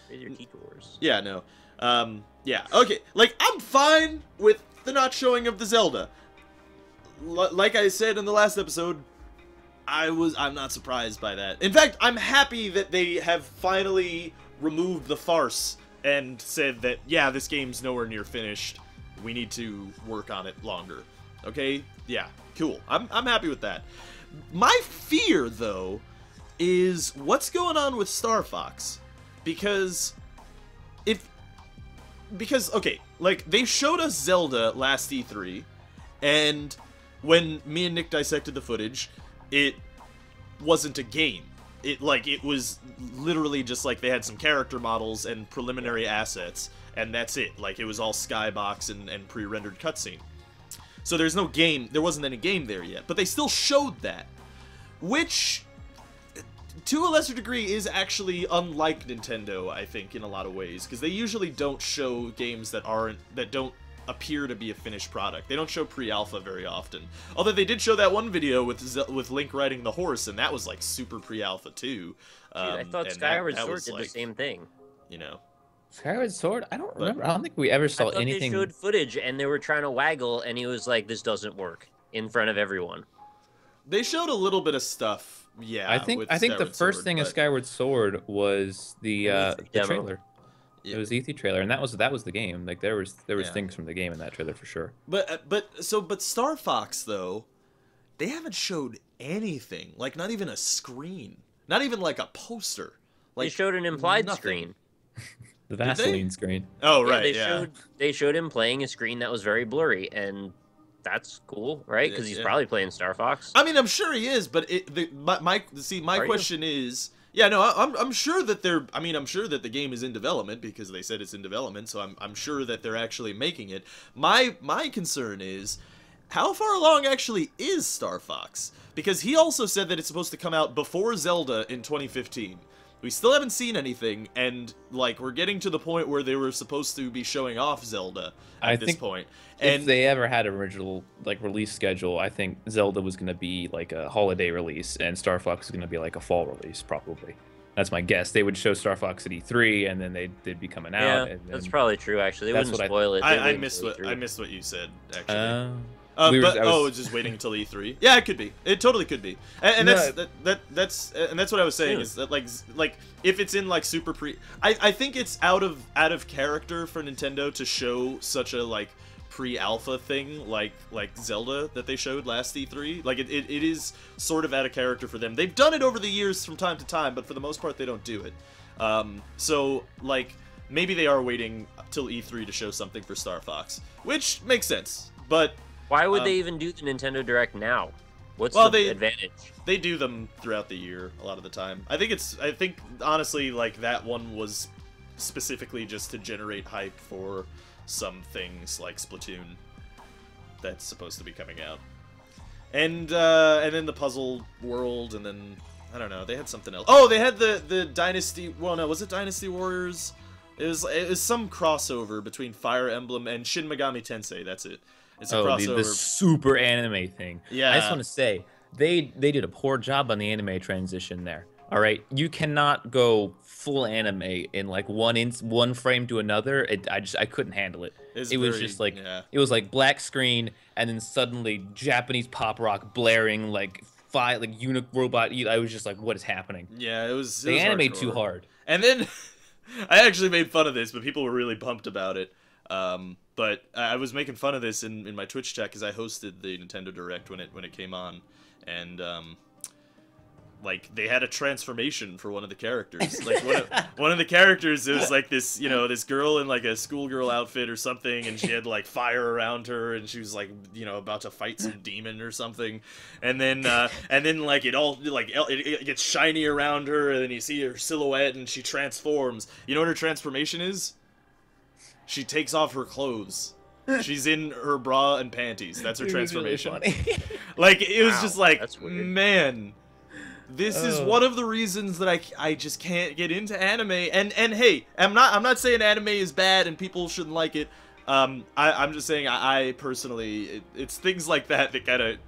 C: Raise your detours.
A: Yeah, no. Yeah, okay. Like, I'm fine with the not showing of the Zelda. Like I said in the last episode, I'm not surprised by that. In fact, I'm happy that they have finally removed the farce and said that, yeah, this game's nowhere near finished. We need to work on it longer. Okay? Yeah, cool. I'm happy with that. My fear, though, is what's going on with Star Fox. Because, okay, like, they showed us Zelda last E3, and when me and Nick dissected the footage, it wasn't a game. It was literally just like they had some character models and preliminary assets, and that's it. Like, it was all skybox and pre-rendered cutscene. So there's no game, there wasn't any game there yet, but they still showed that. Which, to a lesser degree, is actually unlike Nintendo, I think, in a lot of ways, because they usually don't show games that don't appear to be a finished product. They don't show pre-alpha very often. Although they did show that one video with Link riding the horse, and that was like super pre-alpha too.
C: I thought Skyward Sword did the same thing.
A: You know,
B: Skyward Sword? I don't remember. I don't think we ever saw anything.
C: They showed footage, and they were trying to waggle, and he was like, "This doesn't work." in front of everyone.
A: They showed a little bit of stuff, yeah.
B: I think the first thing of Skyward Sword was the trailer. Yeah. It was E3 trailer, and that was the game. Like there was things from the game in that trailer for sure.
A: But Star Fox though, they haven't showed anything. Like not even a screen, not even like a poster. Like
C: they showed an implied screen.
B: The Vaseline screen.
A: Oh right,
C: They showed him playing a screen that was very blurry, and that's cool, right? Because he's probably playing Star Fox.
A: I mean, I'm sure he is, but my question is. Yeah, no, I'm sure that I'm sure that the game is in development because they said it's in development, so I'm sure that they're actually making it. My concern is, how far along actually is Star Fox? Because he also said that it's supposed to come out before Zelda in 2015. We still haven't seen anything, and like we're getting to the point where they were supposed to be showing off Zelda at this point.
B: And if they ever had an original like release schedule, I think Zelda was going to be like a holiday release, and Star Fox is going to be like a fall release, probably. That's my guess. They would show Star Fox at E3, and then they'd be coming out.
C: Yeah, that's probably true. Actually, they wouldn't spoil it.
A: I missed what you said. Actually. I was just waiting until E3. Yeah, it could be. It totally could be. And that's what I was saying is that like if it's in like super I think it's out of character for Nintendo to show such a like pre-alpha thing like Zelda that they showed last E3. Like it is sort of out of character for them. They've done it over the years from time to time, but for the most part they don't do it. So like maybe they are waiting till E3 to show something for Star Fox, which makes sense. But
C: why would they even do the Nintendo Direct now? What's the advantage?
A: They do them throughout the year a lot of the time. I think honestly like that one was specifically just to generate hype for some things like Splatoon that's supposed to be coming out. And then the puzzle world, and then I don't know, they had something else. Oh, they had the Dynasty, well no, was it Dynasty Warriors? It was some crossover between Fire Emblem and Shin Megami Tensei, that's it. It's a crossover.
B: The super anime thing.
A: Yeah.
B: I just want to say, they did a poor job on the anime transition there. All right, you cannot go full anime in like one frame to another. I couldn't handle it. It was just like it was like black screen and then suddenly Japanese pop rock blaring like robot. I was just like, what is happening?
A: Yeah, it was
B: anime too hard.
A: And then I actually made fun of this, but people were really pumped about it. But I was making fun of this in my Twitch chat because I hosted the Nintendo Direct when it came on, and like they had a transformation for one of the characters. Like one of the characters, it was like this, this girl in like a schoolgirl outfit or something, and she had like fire around her, and she was like, about to fight some demon or something, and then like it gets shiny around her, and then you see her silhouette, and she transforms. You know what her transformation is? She takes off her clothes. She's in her bra and panties. That's her transformation.
B: Really funny.
A: Like it was just like, man. This is one of the reasons that I just can't get into anime. And hey, I'm not saying anime is bad and people shouldn't like it. I'm just saying I personally it's things like that kind of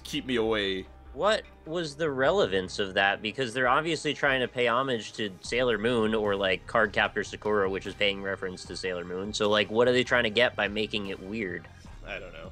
A: keep me away.
C: What was the relevance of that? Because they're obviously trying to pay homage to Sailor Moon, or like Cardcaptor Sakura, which is paying reference to Sailor Moon. So like, what are they trying to get by making it weird?
A: I don't know.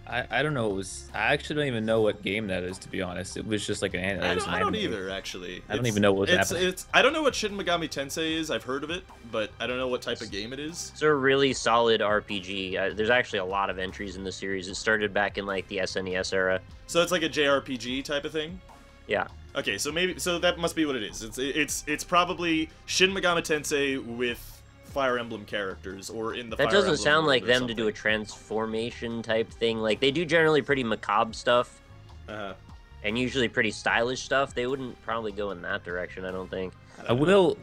B: I don't know. I actually don't even know what game that is, to be honest. It was just like an anime.
A: I don't either, actually.
B: I don't even know what was happening.
A: I don't know what Shin Megami Tensei is. I've heard of it, but I don't know what type of game it is.
C: It's a really solid RPG. There's actually a lot of entries in the series. It started back in like the SNES era.
A: So it's like a JRPG type of thing?
C: Yeah.
A: Okay, so that must be what it is. It's probably Shin Megami Tensei with Fire Emblem characters, or in the
C: That
A: Fire
C: doesn't
A: Emblem
C: sound like them
A: something.
C: to do a transformation type thing. Like, they do generally pretty macabre stuff. And usually pretty stylish stuff. They wouldn't probably go in that direction, I don't think.
B: I will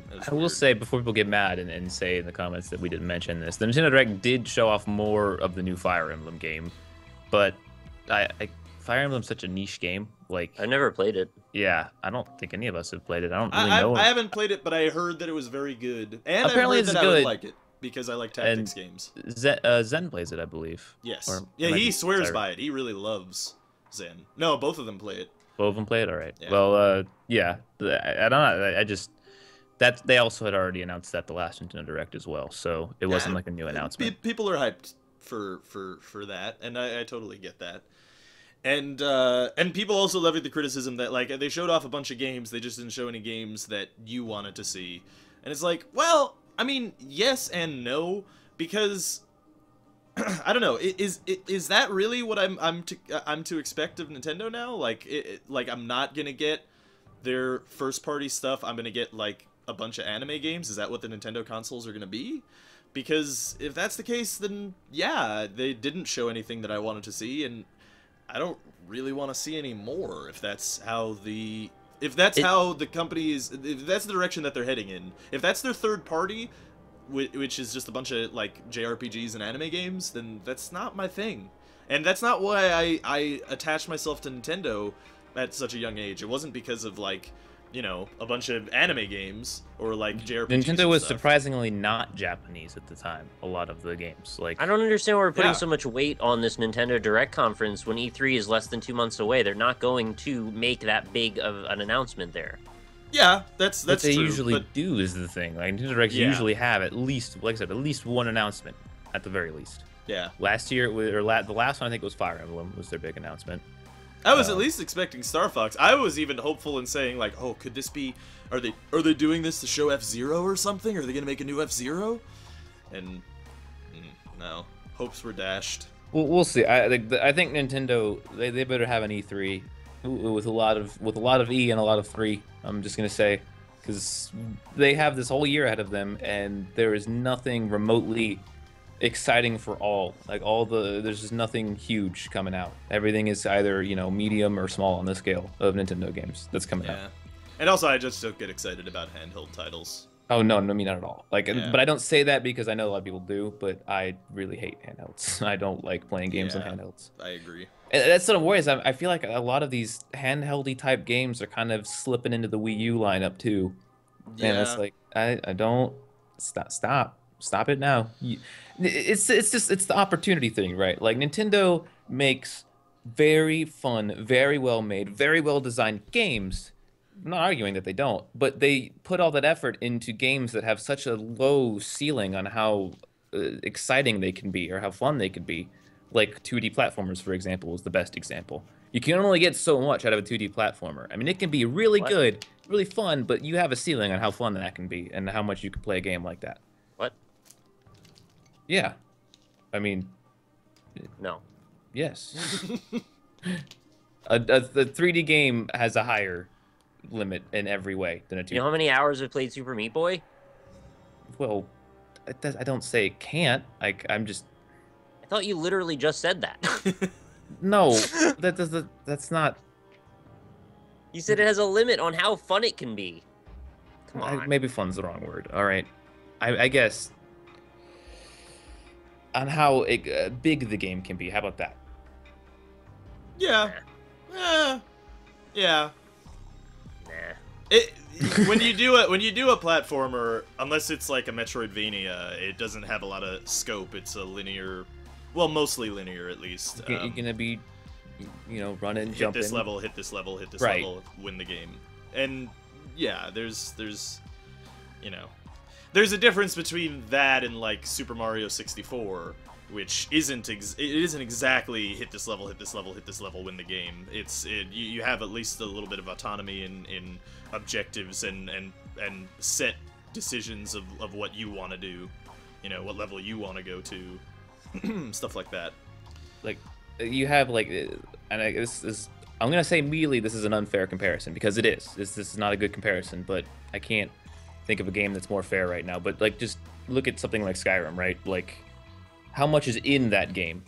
B: say, before people get mad and say in the comments that we didn't mention this, the Nintendo Direct did show off more of the new Fire Emblem game, but Fire Emblem's such a niche game. Like,
C: I never played it.
B: Yeah, I don't think any of us have played it. I don't really know.
A: I haven't played it, but I heard that it was very good. And
B: apparently
A: I've heard
B: it's
A: that
B: good.
A: I would like it because I like tactics games.
B: Zen plays it, I believe.
A: Yes. He swears by it. He really loves Zen. No, both of them play it.
B: Both of them play it? All right. Yeah. Well, yeah. I don't know. They also had already announced that the last Nintendo Direct as well, so it wasn't like a new announcement.
A: People are hyped for that, and I totally get that. And people also levied the criticism that, like, they showed off a bunch of games, they just didn't show any games that you wanted to see. And it's like, well, I mean, yes and no, because I don't know. Is that really what I'm to expect of Nintendo now? Like, like I'm not gonna get their first party stuff. I'm gonna get like a bunch of anime games. Is that what the Nintendo consoles are gonna be? Because if that's the case, then yeah, they didn't show anything that I wanted to see, and I don't really want to see any more. If that's how the company is, if that's the direction that they're heading in, if that's their third party, which is just a bunch of like JRPGs and anime games, then that's not my thing, and that's not why I attached myself to Nintendo at such a young age. It wasn't because of like, you know, a bunch of anime games or like JRPGs.
B: Nintendo was surprisingly not Japanese at the time. A lot of the games, like,
C: I don't understand why we're putting so much weight on this Nintendo Direct conference when E3 is less than 2 months away. They're not going to make that big of an announcement there.
A: Yeah, that's
B: what they
A: true,
B: usually do is the thing. Like, Nintendo Directs usually have at least, like I said, at least one announcement at the very least.
A: Yeah.
B: Last year, the last one I think was Fire Emblem was their big announcement.
A: I was at least expecting Star Fox. I was even hopeful in saying like, oh, could this be? Are they doing this to show F-Zero or something? Are they gonna make a new F-Zero? And no, hopes were dashed.
B: Well, we'll see. I think Nintendo they better have an E3 with a lot of E and a lot of 3. I'm just gonna say, because they have this whole year ahead of them, and there is nothing remotely exciting for all. Like, there's just nothing huge coming out. Everything is either, you know, medium or small on the scale of Nintendo games that's coming out.
A: And also, I just don't get excited about handheld titles.
B: Oh no, me not at all. Like, but I don't say that because I know a lot of people do. But I really hate handhelds. I don't like playing games on handhelds.
A: I agree.
B: And that's sort of worries. I feel like a lot of these handheldy type games are kind of slipping into the Wii U lineup too. Yeah. And it's like, I don't stop it now. It's the opportunity thing, right? Like, Nintendo makes very fun, very well made, very well designed games. I'm not arguing that they don't, but they put all that effort into games that have such a low ceiling on how exciting they can be or how fun they could be. Like 2D platformers, for example, is the best example. You can only get so much out of a 2D platformer. I mean, it can be really good, really fun, but you have a ceiling on how fun that can be and how much you can play a game like that.
C: What?
B: Yeah. I mean...
C: No.
B: Yes. The 3D game has a higher limit in every way than a 2D.
C: You know how many hours I've played Super Meat Boy?
B: Well, I don't say it can't. Like, I'm just...
C: I thought you literally just said that.
B: No, that's not...
C: You said it has a limit on how fun it can be. Come on.
B: Maybe fun's the wrong word. All right. I guess... on how big the game can be. How about that?
A: Yeah. Yeah.
C: Nah.
A: When you do a platformer, unless it's like a Metroidvania, it doesn't have a lot of scope. It's a linear, well, mostly linear at least.
B: You're gonna be, you know, running, jumping.
A: Hit this level, hit this level, hit this level, win the game. And yeah, there's you know, there's a difference between that and like Super Mario 64, which isn't exactly hit this level, hit this level, hit this level, win the game. You have at least a little bit of autonomy in objectives and set decisions of what you want to do, you know, what level you want to go to, stuff like that. Like,
B: you have like, and I'm gonna say immediately this is an unfair comparison because it is. This is not a good comparison, but I can't think of a game that's more fair right now. But like, just look at something like Skyrim, right? Like, how much is in that game?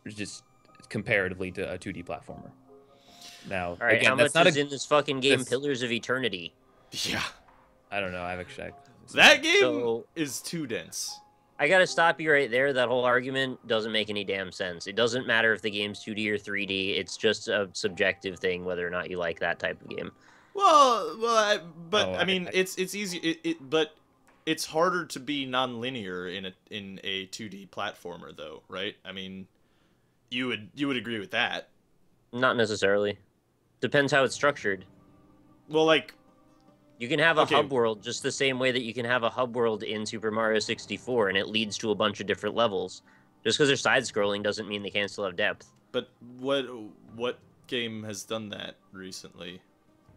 B: Just comparatively to a 2D platformer. Now,
C: all right,
B: again,
C: how
B: that's
C: much
B: not
C: is in this fucking game? Pillars of Eternity.
A: Yeah.
B: I don't know. I've actually.
A: That game is too dense.
C: I gotta stop you right there. That whole argument doesn't make any damn sense. It doesn't matter if the game's 2D or 3D. It's just a subjective thing whether or not you like that type of game.
A: I mean, it's easy. But it's harder to be non-linear in a 2D platformer, though, right? I mean, you would agree with that.
C: Not necessarily. Depends how it's structured.
A: Well, like,
C: you can have a hub world just the same way that you can have a hub world in Super Mario 64, and it leads to a bunch of different levels. Just because they're side-scrolling doesn't mean they can't still have depth.
A: But what game has done that recently,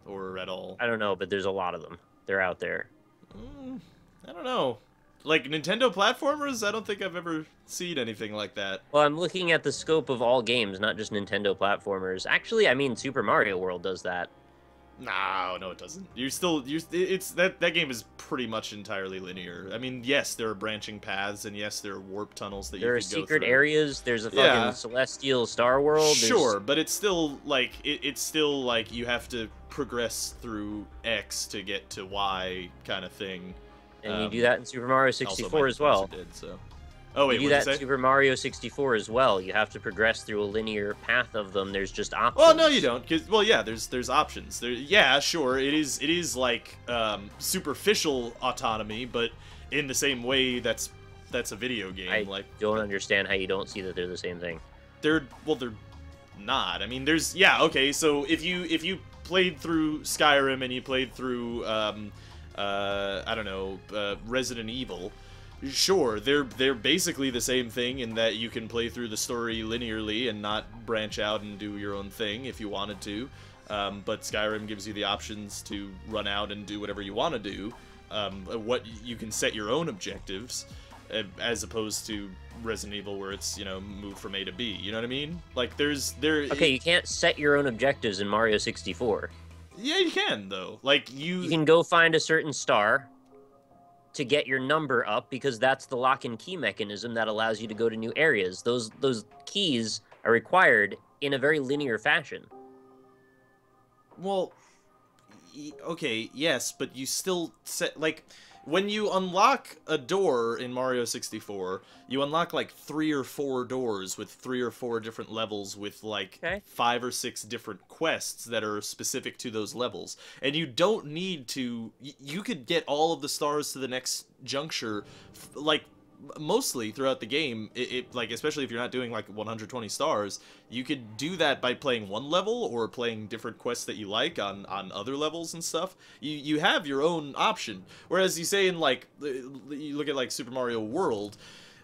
A: or at all?
C: I don't know, but there's a lot of them. They're out there.
A: I don't know. Like Nintendo platformers, I don't think I've ever seen anything like that.
C: Well, I'm looking at the scope of all games, not just Nintendo platformers. Actually, I mean, Super Mario World does that.
A: No, it doesn't. It's that game is pretty much entirely linear. I mean, yes, there are branching paths, and yes, there are warp tunnels that you can go through.
C: There are secret areas. There's a fucking celestial star world.
A: Sure, but it's still like it's still like you have to progress through X to get to Y kind of thing.
C: And you do that in Super Mario 64 as well.
A: Did, so. Oh wait,
C: you do
A: what did
C: that
A: you
C: in
A: say?
C: Super Mario 64 as well. You have to progress through a linear path of them. There's just options.
A: Well, no, you don't. Well, yeah, there's options. Yeah, sure. It is like superficial autonomy, but in the same way that's a video game.
C: I don't understand how you don't see that they're the same thing.
A: They're not. I mean, okay. So if you played through Skyrim and you played through I don't know, Resident Evil. Sure, they're basically the same thing in that you can play through the story linearly and not branch out and do your own thing if you wanted to. But Skyrim gives you the options to run out and do whatever you want to do. What you can set your own objectives, as opposed to Resident Evil where it's, move from A to B. You know what I mean? Like
C: Okay, you can't set your own objectives in Mario 64.
A: Yeah, you can though. Like
C: you can go find a certain star to get your number up, because that's the lock and key mechanism that allows you to go to new areas. Those keys are required in a very linear fashion.
A: Well, okay, yes, but you still set, like, when you unlock a door in Mario 64, you unlock like 3 or 4 doors with 3 or 4 different levels with like 5 or 6 different quests that are specific to those levels. And you don't need to, you could get all of the stars to the next juncture, like, mostly throughout the game, like, especially if you're not doing like 120 stars, you could do that by playing one level or playing different quests that you like on other levels and stuff. You have your own option. Whereas you say in like, you look at like Super Mario World,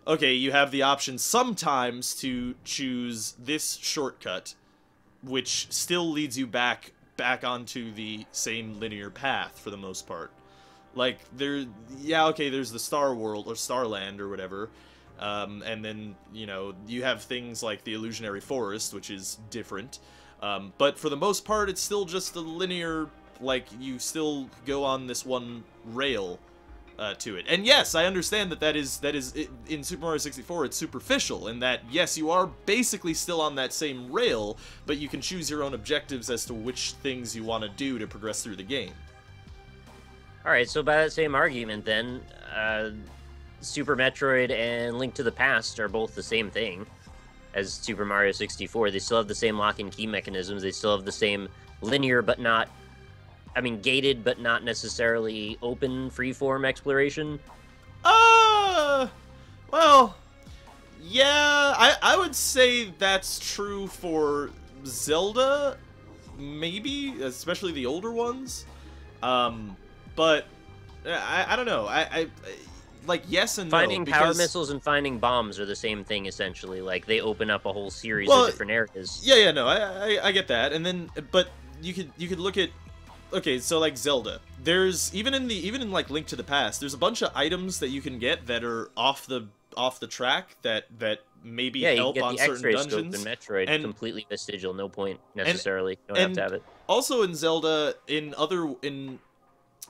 A: okay, you have the option sometimes to choose this shortcut, which still leads you back onto the same linear path for the most part. Like, there's the Star World, or Starland, or whatever, and then, you have things like the Illusionary Forest, which is different, but for the most part, it's still just a linear, like, you still go on this one rail to it. And yes, I understand that is in Super Mario 64, it's superficial, in that, yes, you are basically still on that same rail, but you can choose your own objectives as to which things you want to do to progress through the game.
C: Alright, so by that same argument then, Super Metroid and Link to the Past are both the same thing as Super Mario 64. They still have the same lock and key mechanisms, they still have the same linear but not, gated but not necessarily open freeform exploration.
A: Well, yeah, I would say that's true for Zelda, maybe, especially the older ones. But I don't know. I like, yes and no.
C: Finding power missiles and finding bombs are the same thing essentially. Like, they open up a whole series of different areas.
A: Yeah, no, I get that. And then, but you could look at, okay, so like Zelda. There's even in like Link to the Past, there's a bunch of items that you can get that are off the track that maybe help on certain dungeons.
C: In Metroid, and completely vestigial, no point necessarily. You don't have to have it.
A: Also in Zelda, in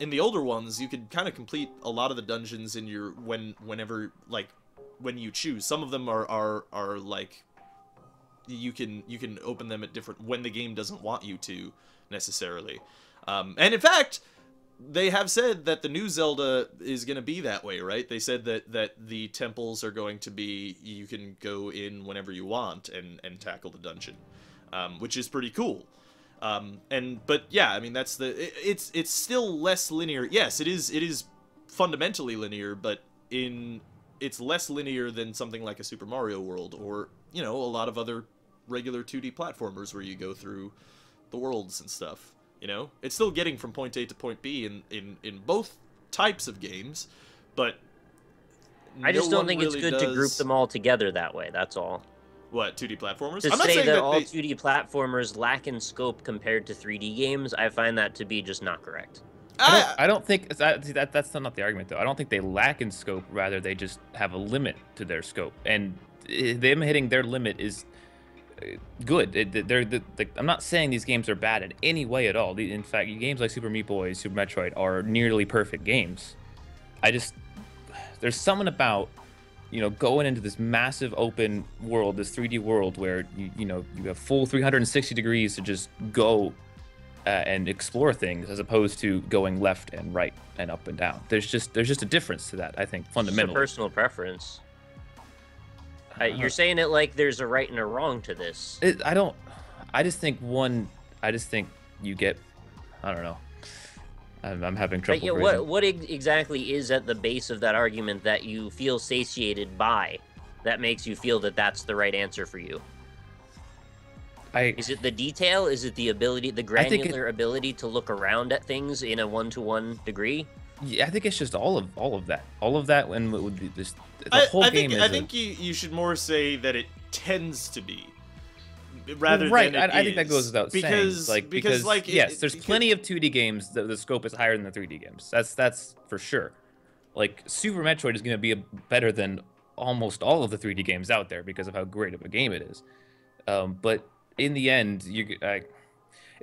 A: the older ones, you could kind of complete a lot of the dungeons in your whenever when you choose. Some of them are like you can open them at different when the game doesn't want you to necessarily. And in fact, they have said that the new Zelda is going to be that way, right? They said that the temples are going to be, you can go in whenever you want and tackle the dungeon, which is pretty cool. But yeah, that's it's still less linear. Yes, it is fundamentally linear, but it's less linear than something like a Super Mario World, or, a lot of other regular 2D platformers where you go through the worlds and stuff. It's still getting from point A to point B in both types of games, but
C: I just don't think it's good to group them all together that way, that's all.
A: What, 2D platformers?
C: To
A: I'm not
C: say
A: saying
C: that
A: that
C: all
A: they...
C: 2D platformers lack in scope compared to 3D games, I find that to be just not correct.
B: I don't think that's not the argument though. I don't think they lack in scope. Rather, they just have a limit to their scope, and them hitting their limit is good. I'm not saying these games are bad in any way at all. In fact, games like Super Meat Boy, Super Metroid are nearly perfect games. There's something about, you know, going into this massive open world, this 3D world where you have full 360 degrees to just go and explore things, as opposed to going left and right and up and down. There's just a difference to that, I think, fundamentally.
C: It's a personal preference. You're saying it like there's a right and a wrong to this.
B: I just think you get, I don't know. I'm having trouble.
C: Yeah, what exactly is at the base of that argument that you feel satiated by, that makes you feel that that's the right answer for you? Is it the detail? Is it the ability, the granular ability to look around at things in a one-to-one degree?
B: Yeah, I think it's just all of that. All of that, and the whole game is.
A: I think you should more say that it tends to be, rather
B: right.
A: than
B: I think that goes without saying. Because yes, there's plenty of 2D games that the scope is higher than the 3D games. That's for sure. Like Super Metroid is going to be better than almost all of the 3D games out there because of how great of a game it is. But in the end,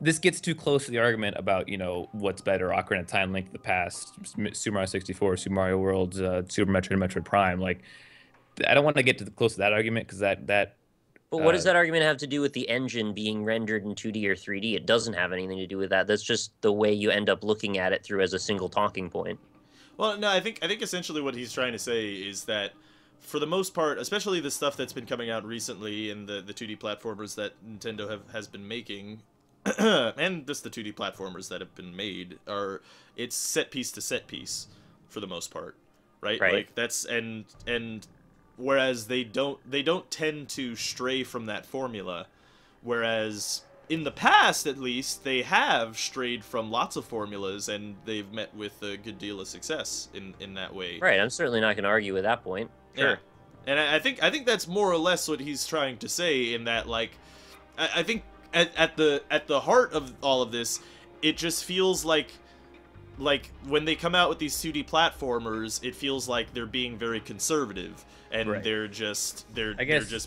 B: this gets too close to the argument about, you know, what's better, Ocarina of Time, Link to the Past, Super Mario 64, Super Mario World, Super Metroid, and Metroid Prime. Like, I don't want to get close to that argument because that.
C: But what does that argument have to do with the engine being rendered in 2D or 3D? It doesn't have anything to do with that. That's just the way you end up looking at it through as a single talking point.
A: Well, no, I think essentially what he's trying to say is that, for the most part, especially the stuff that's been coming out recently in the 2D platformers that Nintendo has been making, and just the 2D platformers that have been made, it's set piece to set piece for the most part, right? Like that's and whereas they don't tend to stray from that formula, whereas in the past at least they have strayed from lots of formulas and they've met with a good deal of success in that way.
C: Right, I'm certainly not going to argue with that point. Sure.
A: Yeah. And I think that's more or less what he's trying to say, in that, like, I think at the heart of all of this, it just feels like when they come out with these 2D platformers, it feels like they're being very conservative, and they're just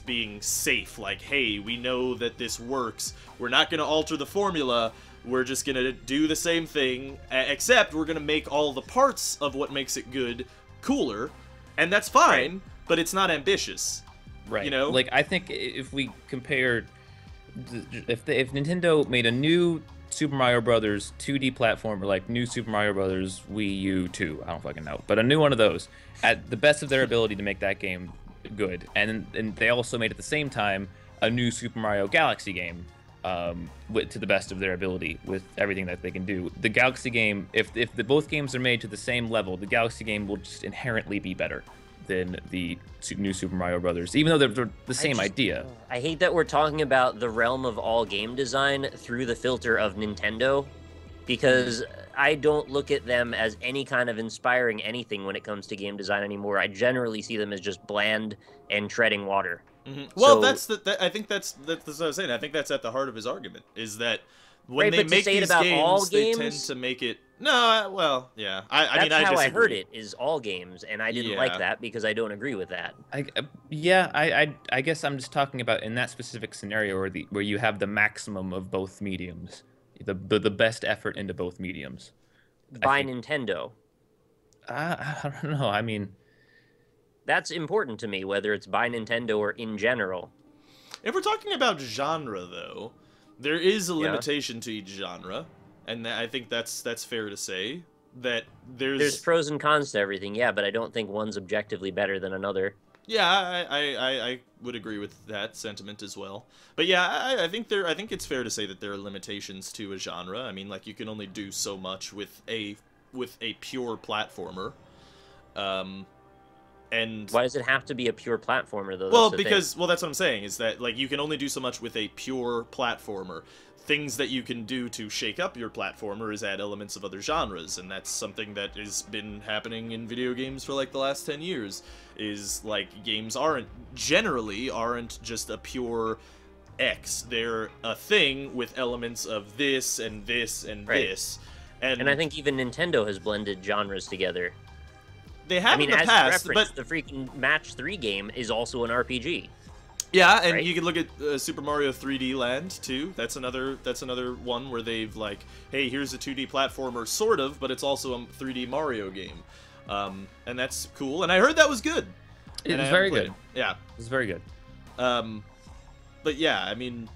A: being safe. Like, hey, we know that this works. We're not going to alter the formula. We're just going to do the same thing, except we're going to make all the parts of what makes it good cooler, and that's fine. Right. But it's not ambitious,
B: right?
A: You know,
B: like I think if we compared, if Nintendo made a new Super Mario Brothers 2D platformer, like New Super Mario Brothers Wii U 2, I don't fucking know, but a new one of those, at the best of their ability to make that game good, and they also made at the same time a new Super Mario Galaxy game, to the best of their ability with everything that they can do. The Galaxy game, if both games are made to the same level, the Galaxy game will just inherently be better than the new Super Mario Brothers, even though they're the same idea.
C: I hate that we're talking about the realm of all game design through the filter of Nintendo, because I don't look at them as any kind of inspiring anything when it comes to game design anymore. I generally see them as just bland and treading water.
A: Mm-hmm. Well, I think that's what I was saying. I think that's at the heart of his argument, is that when they make these games, they tend to make it... No, well, yeah. I mean,
C: that's how I heard it, is all games, and I didn't like that because I don't agree with that.
B: I guess I'm just talking about in that specific scenario where you have the maximum of both mediums, the best effort into both mediums.
C: By Nintendo.
B: I don't know. I mean,
C: that's important to me, whether it's by Nintendo or in general.
A: If we're talking about genre, though, there is a limitation to each genre. And I think that's fair to say, that there's
C: pros and cons to everything, yeah, but I don't think one's objectively better than another.
A: Yeah, I would agree with that sentiment as well. But yeah, I think it's fair to say that there are limitations to a genre. I mean, like, you can only do so much with a pure platformer. And
C: why does it have to be a pure platformer, though?
A: Well, that's what I'm saying, is that, like, you can only do so much with a pure platformer. things that you can do to shake up your platformer is add elements of other genres, and that's something that has been happening in video games for like the last 10 years, is like games generally aren't just a pure X. They're a thing with elements of this and this and this.
C: And I think even Nintendo has blended genres together.
A: They have in the past, but
C: the freaking Match 3 game is also an RPG.
A: Yeah, and you can look at Super Mario 3D Land too. That's another one where they've like, hey, here's a 2D platformer, sort of, but it's also a 3D Mario game, and that's cool. And I heard that was good.
B: It was very good.
A: Yeah,
B: it was very good.
A: But yeah, I mean,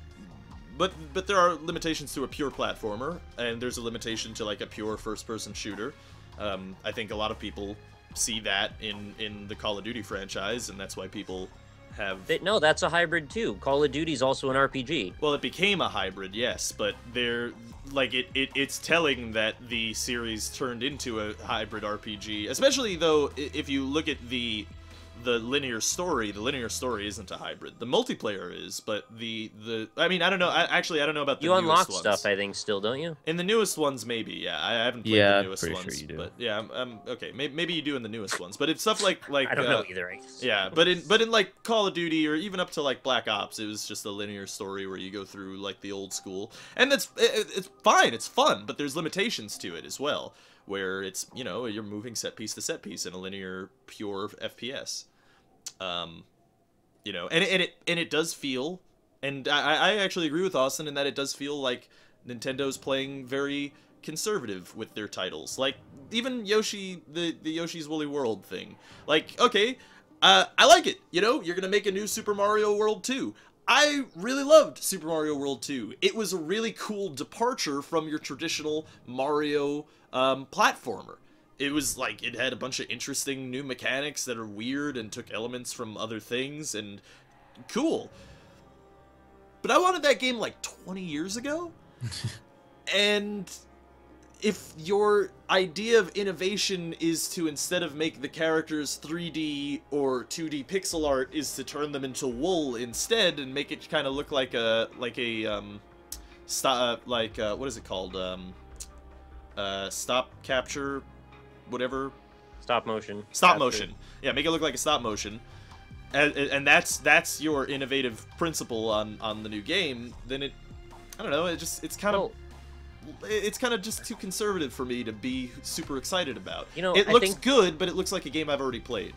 A: but there are limitations to a pure platformer, and there's a limitation to like a pure first-person shooter. I think a lot of people see that in the Call of Duty franchise, and that's why people have...
C: No, that's a hybrid too. Call of Duty's also an RPG.
A: Well, it became a hybrid, yes, but they're like it's telling that the series turned into a hybrid RPG, especially though if you look at the linear story isn't a hybrid. The multiplayer is, but I mean, I don't know. Actually, I don't know about the newest ones.
C: You unlock stuff, I think, still, don't you?
A: In the newest ones, maybe. Yeah, I haven't played the newest
B: pretty
A: ones.
B: Sure you do.
A: But yeah, okay. Maybe you do in the newest ones. But it's stuff like
C: I don't know either. I guess.
A: Yeah, but in like Call of Duty or even up to like Black Ops, it was just a linear story where you go through like the old school, and it's fine. It's fun, but there's limitations to it as well, where it's you're moving set piece to set piece in a linear pure FPS. And it does feel, and I actually agree with Austin in that it does feel like Nintendo's playing very conservative with their titles. Like even Yoshi, the Yoshi's Woolly World thing. Like, okay, I like it. You're gonna make a new Super Mario World 2. I really loved Super Mario World 2. It was a really cool departure from your traditional Mario platformer. It was like, it had a bunch of interesting new mechanics that are weird and took elements from other things and cool. But I wanted that game like 20 years ago. And if your idea of innovation is to, instead of make the characters 3D or 2D pixel art, is to turn them into wool instead and make it kind of look like what is it called? Stop capture... whatever.
C: Stop motion.
A: Yeah, make it look like a stop motion. And that's your innovative principle on the new game. Then I don't know. It's kind of just too conservative for me to be super excited about. It looks good, but it looks like a game I've already played.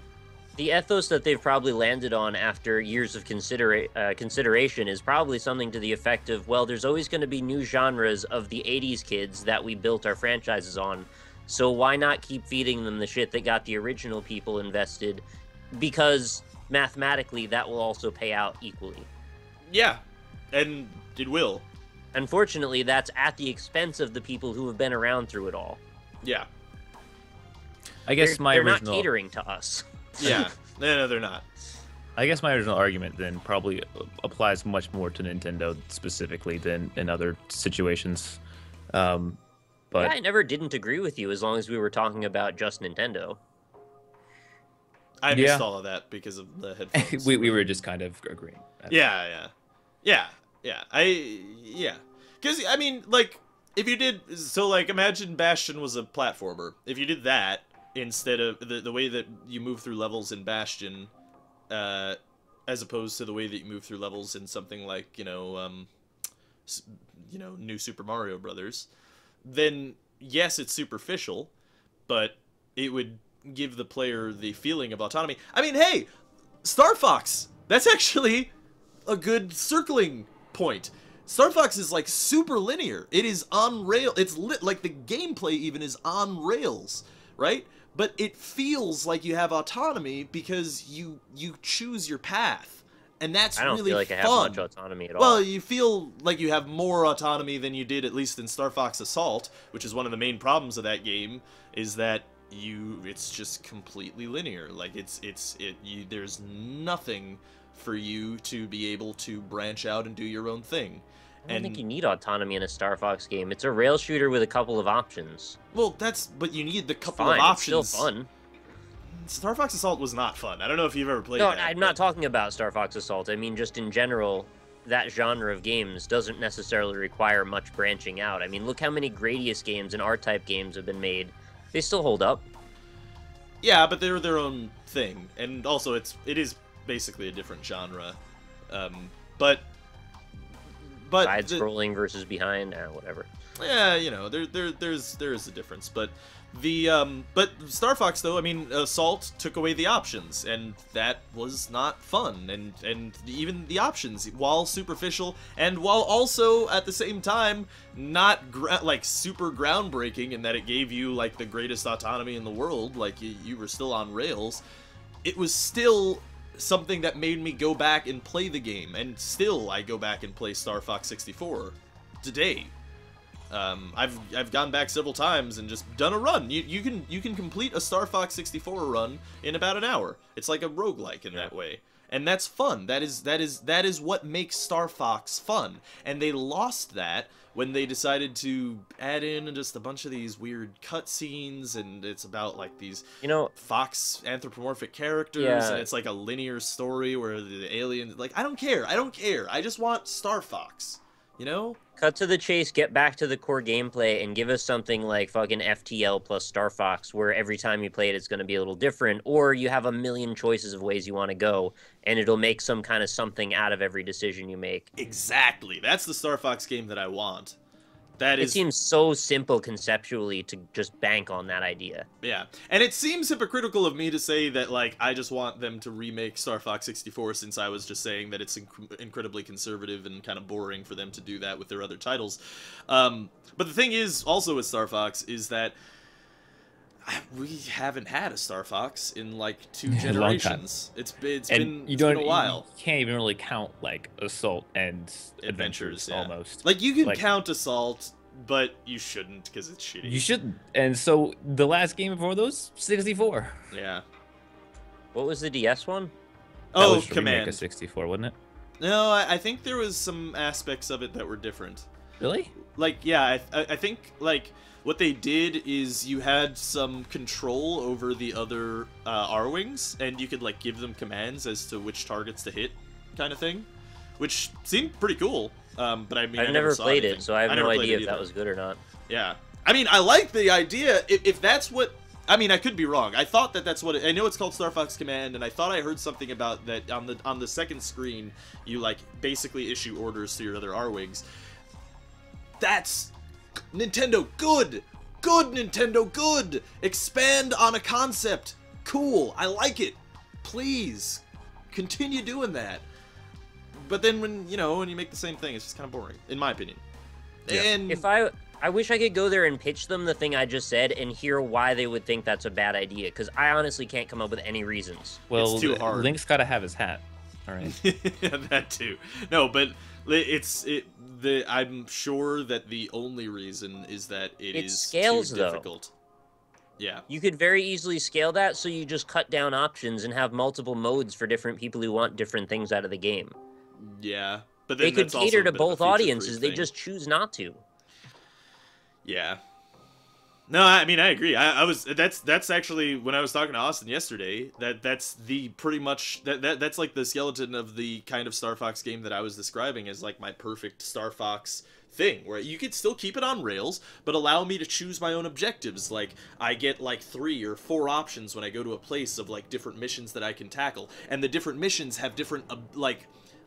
C: The ethos that they've probably landed on after years of consideration is probably something to the effect of, well, there's always going to be new genres of the 80s kids that we built our franchises on. So why not keep feeding them the shit that got the original people invested? Because mathematically, that will also pay out equally.
A: Yeah, and it will.
C: Unfortunately, that's at the expense of the people who have been around through it all.
A: Yeah.
B: I guess
C: they're not catering to us.
A: Yeah, no, they're not.
B: I guess my original argument then probably applies much more to Nintendo specifically than in other situations. But
C: yeah, I never didn't agree with you as long as we were talking about just Nintendo.
A: I missed all of that because of the headphones.
B: we were just kind of agreeing.
A: Yeah. Because, I mean, like, if you did... So, like, imagine Bastion was a platformer. If you did that, instead of the way that you move through levels in Bastion, as opposed to the way that you move through levels in something like, New Super Mario Brothers... then yes, it's superficial, but it would give the player the feeling of autonomy. I mean, hey, Star Fox, that's actually a good circling point. Star Fox is like super linear. It is on rail. It's like the gameplay even is on rails, right? But it feels like you have autonomy because you choose your path. And that's really fun.
C: I don't feel like I have much autonomy at all.
A: Well, you feel like you have more autonomy than you did, at least in Star Fox Assault, which is one of the main problems of that game, is that it's just completely linear. Like, there's nothing for you to be able to branch out and do your own thing.
C: I don't think you need autonomy in a Star Fox game. It's a rail shooter with a couple of options.
A: Well, but you need the couple of options.
C: It's still fun.
A: Star Fox Assault was not fun. I don't know if you've ever played
C: that.
A: No,
C: I'm not talking about Star Fox Assault. I mean, just in general, that genre of games doesn't necessarily require much branching out. I mean, look how many Gradius games and R-type games have been made. They still hold up.
A: Yeah, but they're their own thing, and also it is basically a different genre. But
C: side scrolling versus behind, whatever.
A: Yeah, you know, there is a difference, but Star Fox though, I mean, Assault took away the options, and that was not fun, and even the options, while superficial and while also at the same time not like super groundbreaking in that it gave you like the greatest autonomy in the world, like you were still on rails, it was still something that made me go back and play the game, and still I go back and play Star Fox 64 today. I've gone back several times and just done a run. You can complete a Star Fox 64 run in about an hour. It's like a roguelike in that way. And that's fun. That is what makes Star Fox fun. And they lost that when they decided to add in just a bunch of these weird cutscenes, and it's about like these, you know, fox anthropomorphic characters, and it's like a linear story where the aliens, like, I don't care. I just want Star Fox. You know?
C: Cut to the chase, get back to the core gameplay, and give us something like fucking FTL plus Star Fox, where every time you play it, it's going to be a little different, or you have a million choices of ways you want to go, and it'll make some kind of something out of every decision you make.
A: Exactly. That's the Star Fox game that I want.
C: It seems so simple conceptually to just bank on that idea.
A: Yeah, and it seems hypocritical of me to say that, like, I just want them to remake Star Fox 64, since I was just saying that it's incredibly conservative and kind of boring for them to do that with their other titles. But the thing is, also with Star Fox, is that we haven't had a Star Fox in, like, 2 generations. It's been a while.
B: You can't even really count, like, Assault and Adventures almost.
A: Like, you can count Assault, but you shouldn't, because it's shitty.
B: You shouldn't. And so, the last game before those, 64.
A: Yeah.
C: What was the DS one?
A: Oh,
B: that was
A: Command.
B: Of 64, wasn't it?
A: No, I think there was some aspects of it that were different.
B: Really?
A: Like, yeah, I think, like, what they did is you had some control over the other R-Wings, and you could, like, give them commands as to which targets to hit, kind of thing, which seemed pretty cool. But I mean,
C: I've never played it, so I have no idea if that was good or not.
A: Yeah. I mean, I like the idea, if that's what... I mean, I could be wrong. I thought that that's what I know it's called Star Fox Command, and I thought I heard something about that on the second screen, you, like, basically issue orders to your other R-Wings. That's... Nintendo, good! Good, Nintendo, good! Expand on a concept. Cool, I like it. Please, continue doing that. But then when you make the same thing, it's just kind of boring, in my opinion. Yeah. And
C: if I wish I could go there and pitch them the thing I just said and hear why they would think that's a bad idea, because I honestly can't come up with any reasons.
B: Well,
A: it's too hard.
B: Link's got to have his hat. All right.
A: Yeah, that too. No, but I'm sure that the only reason is that it scales too difficult. Though. Yeah.
C: You could very easily scale that, so you just cut down options and have multiple modes for different people who want different things out of the game.
A: Yeah, but then
C: they could cater to both audiences. They just choose not to.
A: Yeah. No, I mean, I agree. That's actually, when I was talking to Austin yesterday, that's the pretty much that's like the skeleton of the kind of Star Fox game that I was describing as like my perfect Star Fox thing, where you could still keep it on rails, but allow me to choose my own objectives. Like, I get like 3 or 4 options when I go to a place of like different missions that I can tackle, and the different missions have different like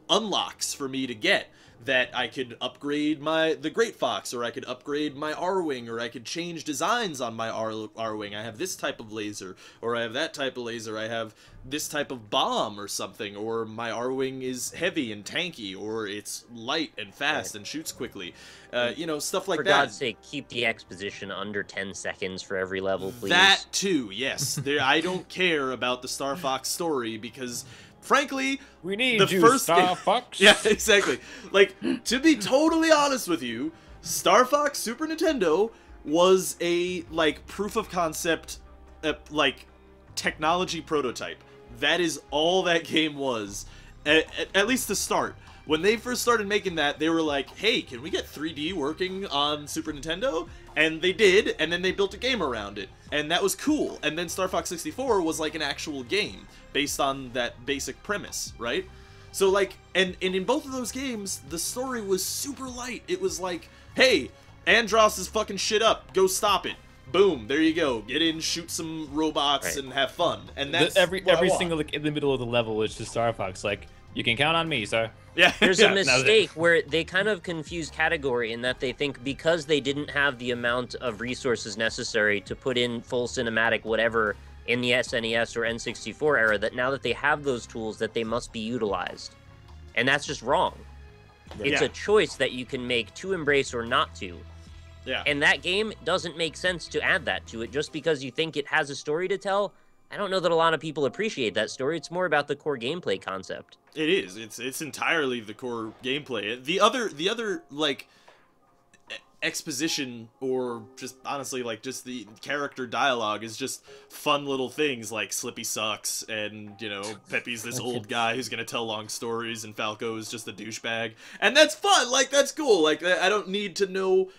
A: unlocks for me to get. That I could upgrade the Great Fox, or I could upgrade my R-Wing, or I could change designs on my R-Wing. I have this type of laser, or I have that type of laser. I have this type of bomb or something, or my R-Wing is heavy and tanky, or it's light and fast and shoots quickly. Stuff like that.
C: For God's sake, keep the exposition under 10 seconds for every level, please.
A: That too, yes. I don't care about the Star Fox story, because... frankly,
B: we need
A: the first
B: Star Fox.
A: Yeah, exactly. Like, to be totally honest with you, Star Fox Super Nintendo was a, like, proof of concept, like, technology prototype. That is all that game was, at least to start. When they first started making that, they were like, hey, can we get 3D working on Super Nintendo? And they did, and then they built a game around it. And that was cool. And then Star Fox 64 was like an actual game, based on that basic premise, right? So like, and in both of those games, the story was super light. It was like, hey, Andros is fucking shit up. Go stop it. Boom, there you go. Get in, shoot some robots, and have fun. And that's
B: every single in the middle of the level is just Star Fox. Like, you can count on me, sir.
A: Yeah.
C: There's a mistake where they kind of confuse category in that they think because they didn't have the amount of resources necessary to put in full cinematic whatever in the SNES or N64 era, that now that they have those tools that they must be utilized. And that's just wrong. It's a choice that you can make to embrace or not to.
A: Yeah.
C: And that game doesn't make sense to add that to it just because you think it has a story to tell. I don't know that a lot of people appreciate that story. It's more about the core gameplay concept.
A: It is. It's entirely the core gameplay. The other like exposition, or just honestly like just the character dialogue, is just fun little things like Slippy sucks, and you know, Peppy's this old guy who's gonna tell long stories, and Falco is just a douchebag, and that's fun. Like, that's cool. Like, I don't need to know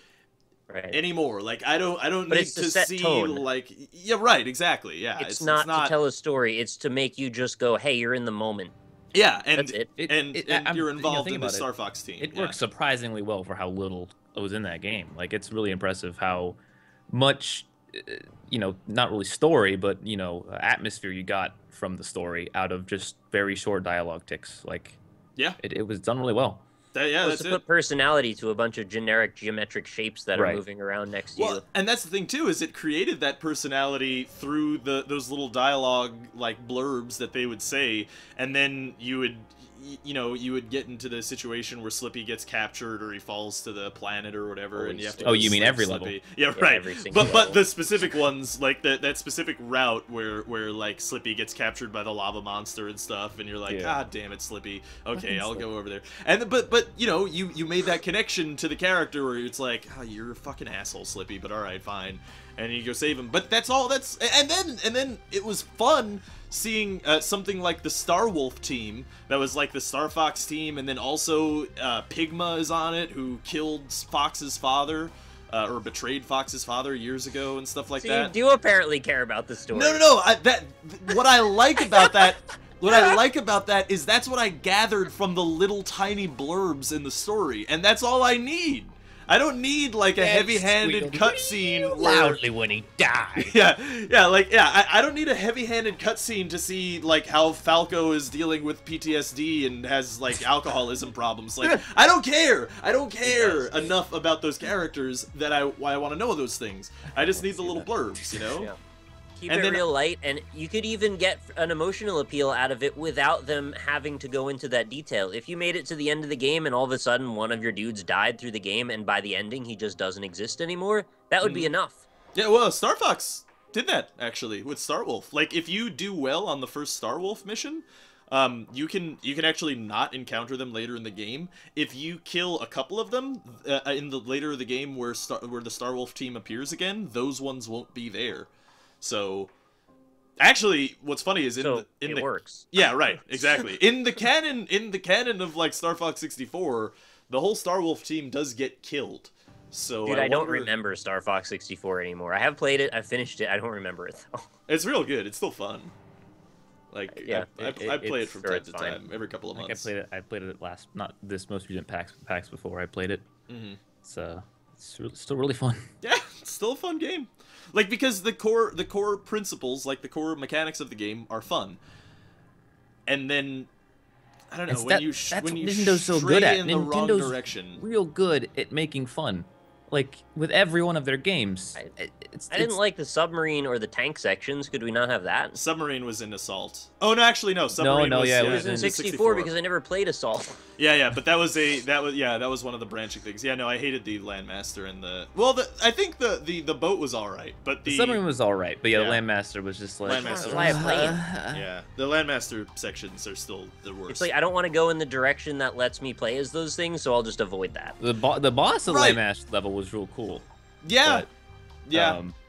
A: anymore. Like, I don't need to see tone. Like, yeah, right, exactly, yeah.
C: It's not to tell a story. It's to make you just go, hey, you're in the moment.
A: Yeah, and
C: that's it.
A: And you're involved in the Star Fox team.
B: It works surprisingly well for how little was in that game. Like, it's really impressive how much, you know, not really story, but, you know, atmosphere you got from the story out of just very short dialogue ticks. Like,
A: yeah,
B: it was done really well.
A: That's
C: to put personality to a bunch of generic geometric shapes that are moving around next to you.
A: And that's the thing too, is it created that personality through those little dialogue like blurbs that they would say, and then you would get into the situation where Slippy gets captured or he falls to the planet or whatever, and you have to.
B: Oh, you mean every
A: Slippy.
B: level?
A: Yeah, right. But
C: level.
A: the specific ones, like that specific route where like Slippy gets captured by the lava monster and stuff, and you're like, God damn it, Slippy. Okay, I'll go over there. And but you know, you made that connection to the character where it's like, oh, you're a fucking asshole, Slippy, but all right, fine. And you go save him. But that's all. And then it was fun seeing something like the Star Wolf team that was like the Star Fox team, and then also Pigma is on it, who killed Fox's father, or betrayed Fox's father years ago and stuff like that.
C: You do apparently care about the story.
A: No. What I like about that. What I like about that is that's what I gathered from the little tiny blurbs in the story, and that's all I need. I don't need like a heavy-handed cutscene
B: loudly when he dies.
A: I don't need a heavy-handed cutscene to see like how Falco is dealing with PTSD and has like alcoholism problems. Like, I don't care. I don't care enough about those characters that I want to know those things. I just need the little blurbs, you know.
C: Yeah. Keep it real light, and you could even get an emotional appeal out of it without them having to go into that detail. If you made it to the end of the game and all of a sudden one of your dudes died through the game, and by the ending he just doesn't exist anymore, that would be enough.
A: Yeah, well, Star Fox did that, actually, with Star Wolf. Like, if you do well on the first Star Wolf mission, you can actually not encounter them later in the game. If you kill a couple of them in the later of the game where the Star Wolf team appears again, those ones won't be there. So, actually, what's funny is it
C: works.
A: Yeah, right, exactly. in the canon of like Star Fox 64, the whole Star Wolf team does get killed. So
C: I don't remember Star Fox 64 anymore. I have played it, I finished it, I don't remember it though.
A: It's real good. It's still fun. Like, I play it from time to time, every couple of months.
B: I played it not this most recent PAX before I played it. So it's still really fun.
A: Yeah, it's still a fun game. Like, because the core principles, like the core mechanics of the game, are fun. And then, I don't know, when you
B: Nintendo's so good at.
A: in the wrong direction.
B: Real good at making fun. Like, with every one of their games.
C: I didn't like the submarine or the tank sections. Could we not have that?
A: Submarine was in Assault. Oh, no, actually, no. Submarine
B: it
C: was in 64 because I never played Assault.
A: Yeah, but that was one of the branching things. Yeah, no, I hated the Landmaster and the... Well, I think the boat was alright, but the
B: submarine was alright, but the Landmaster was just like...
A: Yeah, the Landmaster sections are still the worst.
C: It's like, I don't want to go in the direction that lets me play as those things, so I'll just avoid that.
B: The boss of the Landmaster level was real cool.
A: Yeah.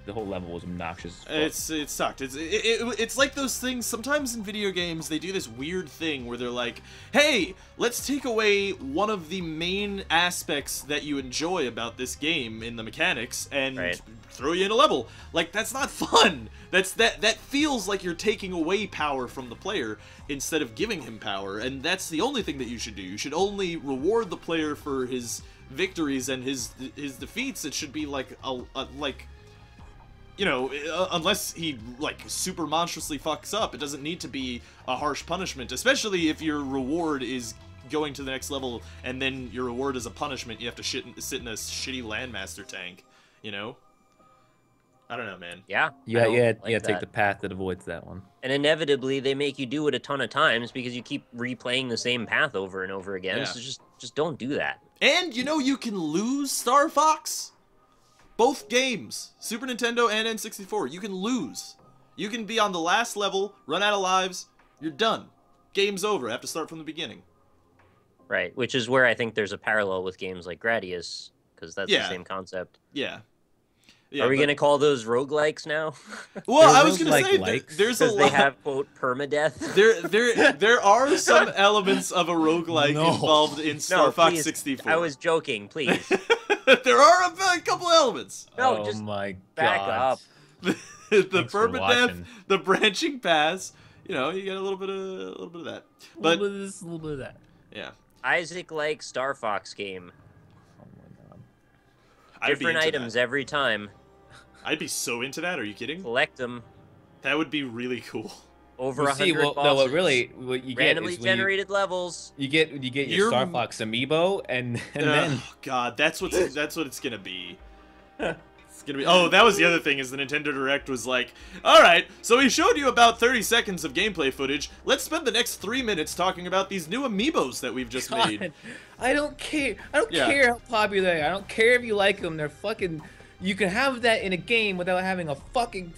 B: But, the whole level was obnoxious.
A: It sucked. It's like those things. Sometimes in video games they do this weird thing where they're like, "Hey, let's take away one of the main aspects that you enjoy about this game in the mechanics and throw you in a level." Like, that's not fun. That feels like you're taking away power from the player instead of giving him power, and that's the only thing that you should do. You should only reward the player for his victories and his defeats. It should be like like, you know, unless he like super monstrously fucks up, it doesn't need to be a harsh punishment, especially if your reward is going to the next level and then your reward is a punishment. You have to sit in a shitty Landmaster tank, you know? I don't know, man.
C: Yeah.
B: Yeah, take the path that avoids that one.
C: And inevitably, they make you do it a ton of times because you keep replaying the same path over and over again. Yeah. So just don't do that.
A: And, you know, you can lose Star Fox. Both games, Super Nintendo and N64, you can lose. You can be on the last level, run out of lives, you're done. Game's over. I have to start from the beginning.
C: Right, which is where I think there's a parallel with games like Gradius, because that's the same concept.
A: Yeah.
C: Are we going to call those roguelikes now?
A: Well, I was going to say, there's a lot.
C: They have, quote, permadeath.
A: There are some elements of a roguelike involved in Star Fox 64.
C: I was joking, please.
A: There are a couple elements.
C: No, just back up.
A: The permadeath, the branching paths. You know, you get a little bit of that. But
B: a little bit of that.
A: Yeah.
C: Isaac like Star Fox game.
B: Oh my god.
C: Different items every time.
A: I'd be so into that. Are you kidding?
C: Collect them.
A: That would be really cool.
C: Over 100 bosses.
B: No, what you get
C: randomly generated levels.
B: You get your Star Fox Amiibo, and then
A: God, that's what it's gonna be. It's gonna be. Oh, that was the other thing. Is the Nintendo Direct was like, all right, so we showed you about 30 seconds of gameplay footage. Let's spend the next 3 minutes talking about these new Amiibos that we've just made.
B: I don't care. I don't care how popular they are. I don't care if you like them. They're fucking. You can have that in a game without having a fucking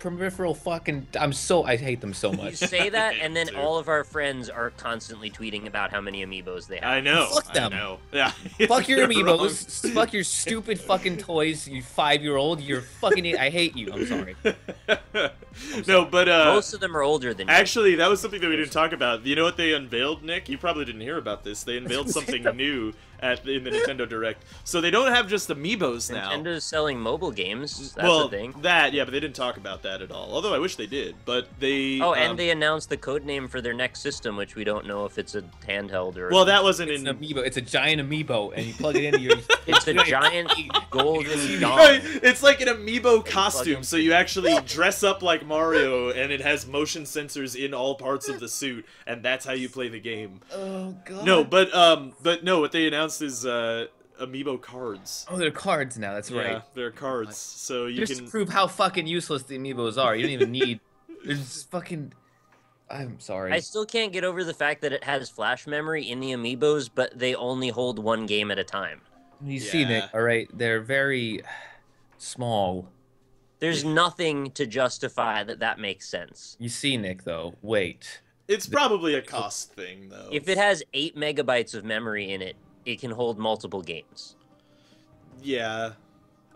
B: peripheral fucking. I hate them so much.
C: You say that, and then all of our friends are constantly tweeting about how many Amiibos they have.
A: I know.
B: Fuck them.
A: I know. Yeah.
B: Fuck your Amiibos. Fuck your stupid fucking toys. You 5-year-old. You're fucking. I hate you. I'm sorry.
A: No, but
C: most of them are older than you.
A: Actually, that was something that we didn't talk about. You know what they unveiled, Nick? You probably didn't hear about this. They unveiled something new in the Nintendo Direct. So they don't have just Amiibos now.
C: Nintendo's selling mobile games. That's a thing.
A: But they didn't talk about that at all. Although I wish they did. But they.
C: Oh, and they announced the code name for their next system, which we don't know if it's a handheld or.
A: Well, that wasn't
B: in. An Amiibo. It's a giant Amiibo, and you plug it into your.
C: It's a giant golden dog.
A: Right. It's like an Amiibo costume, so you actually dress up like Mario, and it has motion sensors in all parts of the suit, and that's how you play the game.
B: Oh god.
A: No, but no, what they announced is Amiibo cards.
B: Oh, they're cards now. That's right.
A: Yeah, they're cards. So you
B: just
A: can
B: prove how fucking useless the Amiibos are. You don't even need. They're just fucking. I'm sorry.
C: I still can't get over the fact that it has flash memory in the Amiibos, but they only hold one game at a time.
B: You see, Nick. All right, they're very small.
C: There's nothing to justify that makes sense.
B: You see, Nick, though. Wait.
A: It's probably a cost thing, though.
C: If it has 8 megabytes of memory in it, it can hold multiple games.
A: Yeah.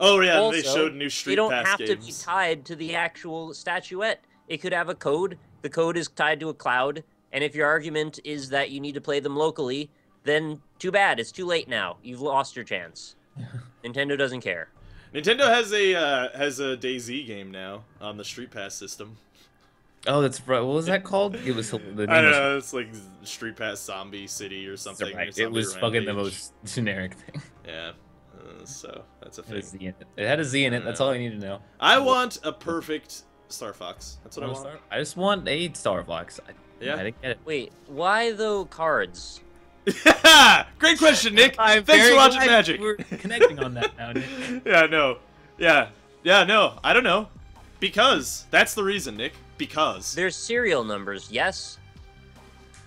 A: Oh, yeah,
C: also,
A: they showed new Street Pass games.
C: You don't have to be tied to the actual statuette. It could have a code. The code is tied to a cloud. And if your argument is that you need to play them locally, then too bad. It's too late now. You've lost your chance. Nintendo doesn't care.
A: Nintendo has a DayZ game now on the Street Pass system.
B: Oh, that's right. What was that called? It was. I
A: don't know. It's like Street Pass Zombie City or something.
B: Right. It was fucking the most generic thing.
A: Yeah. So that's a thing.
B: It had a Z in it. That's all I need to know.
A: I want a perfect Star Fox. That's what I want.
B: I just want a Star Fox. I didn't get it.
C: Wait, why though cards?
A: Great question, Nick. Thanks for watching Magic.
B: We're connecting on that now, Nick.
A: Yeah, no. I don't know. Because. That's the reason, Nick. Because.
C: There's serial numbers, yes?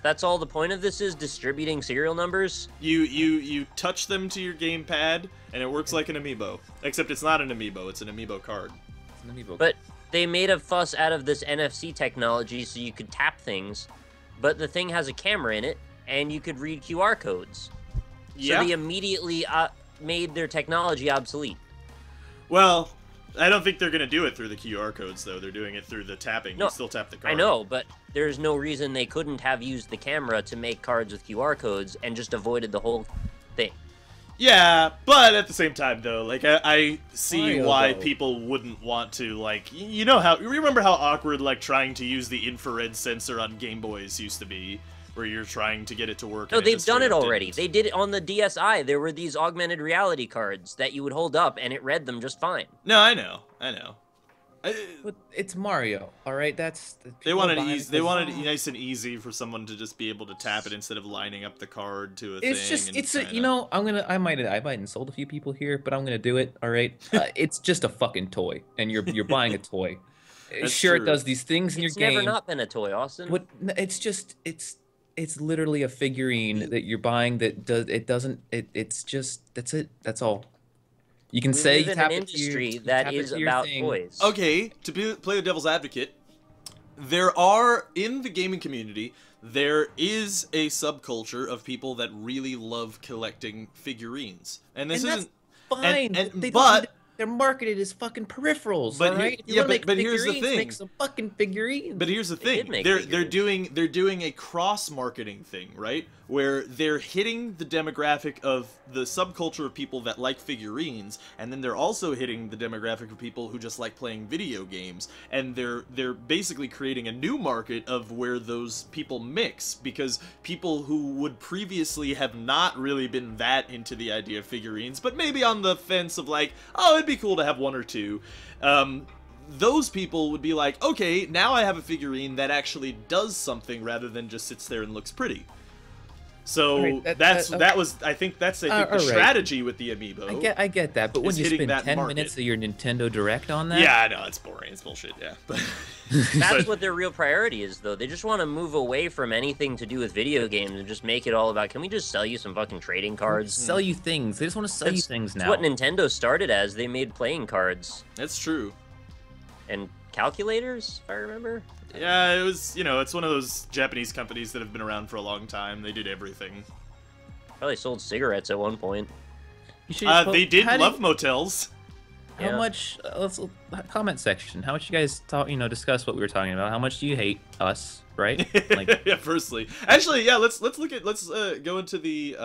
C: That's all the point of this is, distributing serial numbers?
A: You touch them to your gamepad, and it works like an Amiibo. Except it's not an Amiibo, it's an Amiibo card.
B: It's an Amiibo.
C: But they made a fuss out of this NFC technology so you could tap things, but the thing has a camera in it, and you could read QR codes.
A: Yeah.
C: So they immediately made their technology obsolete.
A: Well, I don't think they're gonna do it through the QR codes though. They're doing it through the tapping.
C: No,
A: you still tap the card.
C: I know, but there's no reason they couldn't have used the camera to make cards with QR codes and just avoided the whole thing.
A: Yeah, but at the same time though, like I see why
B: though.
A: people wouldn't want to, like, you know how, you remember how awkward like trying to use the infrared sensor on Game Boys used to be, where you're trying to get it to work.
C: No, they've done it already.
A: Didn't.
C: They did it on the DSi. There were these augmented reality cards that you would hold up and it read them just fine.
A: No, I know.
B: But it's Mario, all right.
A: They wanted easy. They wanted it nice and easy for someone to just be able to tap it instead of lining up the card to a thing.
B: It's just you know, I might insult a few people here, but I'm gonna do it. All right, it's just a fucking toy, and you're buying a toy. Sure, true. It does these things in your game.
C: It's never not been a toy, Austin.
B: But it's just it's literally a figurine that you're buying that does it doesn't it it's just that's it. That's all. You can say
C: live in an industry that is about toys.
A: Okay, to play the devil's advocate, there are, in the gaming community, there is a subculture of people that really love collecting figurines. And this isn't...
B: fine, but they're marketed as fucking peripherals,
A: but
B: right?
A: But here's the thing.
B: Make some fucking figurines.
A: But here's the thing. They're doing a cross-marketing thing, right? Where they're hitting the demographic of the subculture of people that like figurines, and then they're also hitting the demographic of people who just like playing video games, and they're basically creating a new market of where those people mix, because people who would previously have not really been that into the idea of figurines, but maybe on the fence of like, oh, it'd be cool to have one or two, those people would be like, okay, now I have a figurine that actually does something rather than just sits there and looks pretty. So
B: right,
A: I think that's the strategy with the Amiibo.
B: I get that, but when you spend 10 minutes of your Nintendo Direct on that,
A: yeah, I know it's boring, it's bullshit. Yeah, but
C: that's what their real priority is, though. They just want to move away from anything to do with video games and just make it all about, can we just sell you some fucking trading cards?
B: Sell you things. They just want to sell you things now.
C: That's what Nintendo started as. They made playing cards.
A: That's true.
C: And calculators, if I remember.
A: Yeah, it was, you know, it's one of those Japanese companies that have been around for a long time. They did everything.
C: Probably sold cigarettes at one point.
A: They did love motels.
B: How much? Let's comment section. How much you guys discuss what we were talking about? How much do you hate us? Right? Like,
A: yeah. Firstly, actually, yeah. Let's go into the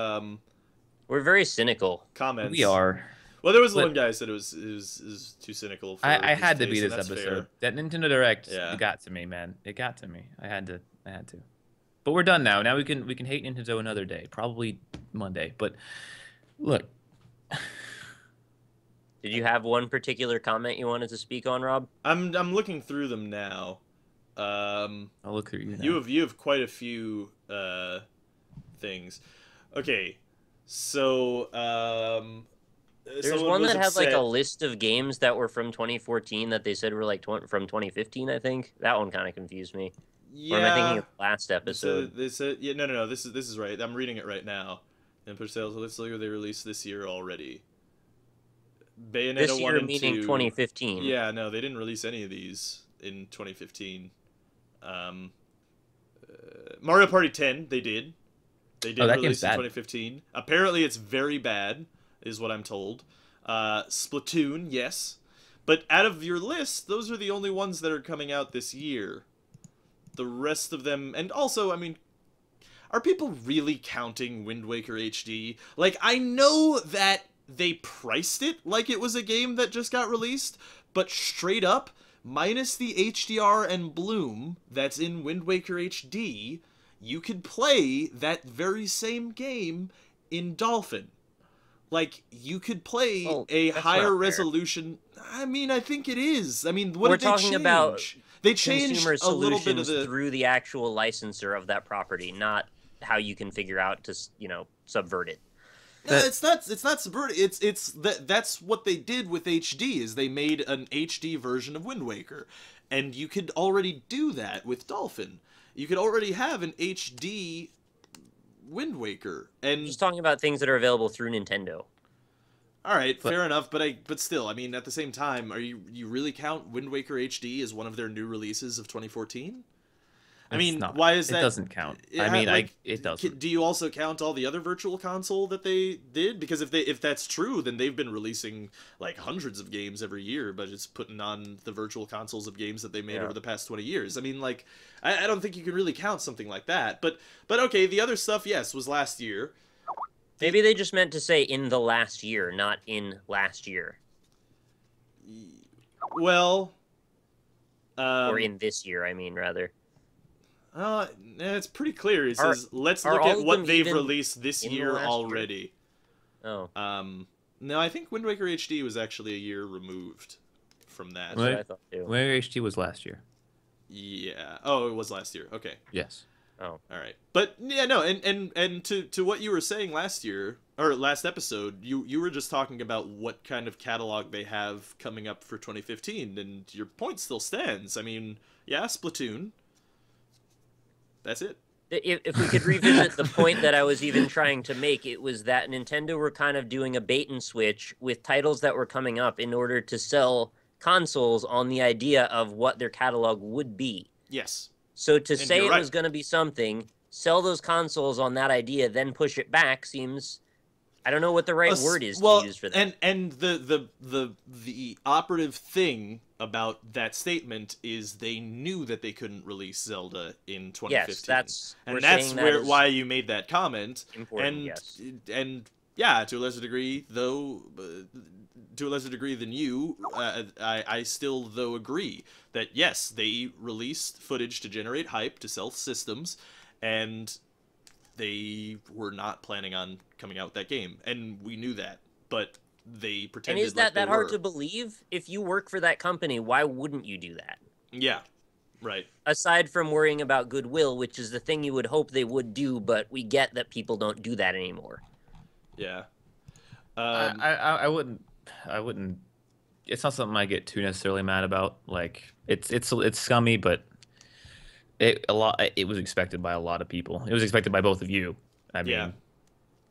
C: We're very cynical.
A: Comments.
B: We are.
A: Well, there was one guy who said it was too cynical. For
B: I had to be this episode.
A: Fair.
B: That Nintendo Direct, it got to me, man. It got to me. I had to. But we're done now. Now we can hate Nintendo another day, probably Monday. But look.
C: Did you have one particular comment you wanted to speak on, Rob?
A: I'm looking through them now.
B: I'll look through you now.
A: You have quite a few things. Okay, so
C: there's one that had like a list of games that were from 2014 that they said were like from 2015. I think that one kind of confused me.
A: Yeah.
C: Or am I thinking of the last episode?
A: They said yeah, no. This is right. I'm reading it right now. And for sales, let's look. They released this year already. Bayonetta
C: this year
A: 1 and
C: meaning
A: 2.
C: 2015.
A: Yeah, no, they didn't release any of these in 2015. Mario Party 10, they did. They did release in 2015. Apparently, it's very bad, is what I'm told. Splatoon, yes. But out of your list, those are the only ones that are coming out this year. The rest of them, and also, I mean, are people really counting Wind Waker HD? Like, I know that they priced it like it was a game that just got released, but straight up, minus the HDR and bloom that's in Wind Waker HD, you could play that very same game in Dolphin. Like, you could play a higher resolution. I mean, I think it is. I mean, what did they change? We're talking about they changed a little bit of the
C: through the actual licensor of that property, not how you can figure out to, subvert it.
A: No, it's not subverted. That's what they did with HD, is they made an HD version of Wind Waker. And you could already do that with Dolphin. You could already have an HD Wind Waker. And
C: just talking about things that are available through Nintendo.
A: All right, fair enough, but still, I mean, at the same time, you really count Wind Waker HD as one of their new releases of 2014? I mean,
B: not.
A: why is that?
B: It doesn't count. I mean,
A: like,
B: it doesn't.
A: Do you also count all the other virtual console that they did? Because if that's true, then they've been releasing like hundreds of games every year, but it's putting on the virtual consoles of games that they made over the past 20 years. I mean, like, I don't think you can really count something like that. But okay, the other stuff, yes, was last year.
C: Maybe they just meant to say in the last year, not in last year.
A: Well,
C: or in this year, I mean, rather.
A: It's pretty clear. It says, let's look at what they've released this year already.
C: Year? Oh.
A: No, I think Wind Waker HD was actually a year removed from that.
C: That's what I thought too.
B: Wind Waker HD was last year.
A: Yeah. Oh, it was last year. Okay.
B: Yes.
C: Oh.
A: All right. But yeah, no, and to what you were saying last year or last episode, you were just talking about what kind of catalog they have coming up for 2015, and your point still stands. I mean, yeah, Splatoon. That's it.
C: If we could revisit the point that I was even trying to make, it was that Nintendo were kind of doing a bait and switch with titles that were coming up in order to sell consoles on the idea of what their catalog would be.
A: Yes.
C: So to say it was going to be something, sell those consoles on that idea, then push it back seems... I don't know what the right word is to use for that.
A: And the operative thing about that statement is they knew that they couldn't release Zelda in 2015.
C: Yes,
A: that's why you made that comment.
C: Important, yes.
A: And yeah, to a lesser degree, though, to a lesser degree than you, I still though agree that yes, they released footage to generate hype to sell systems, and they were not planning on coming out with that game, and we knew that, but they pretended.
C: And is that hard to believe? If you work for that company, why wouldn't you do that?
A: Yeah, right.
C: Aside from worrying about goodwill, which is the thing you would hope they would do, but we get that people don't do that anymore.
A: Yeah.
B: I wouldn't. It's not something I get too necessarily mad about. Like it's scummy, but. It was expected by a lot of people. It was expected by both of you. I mean,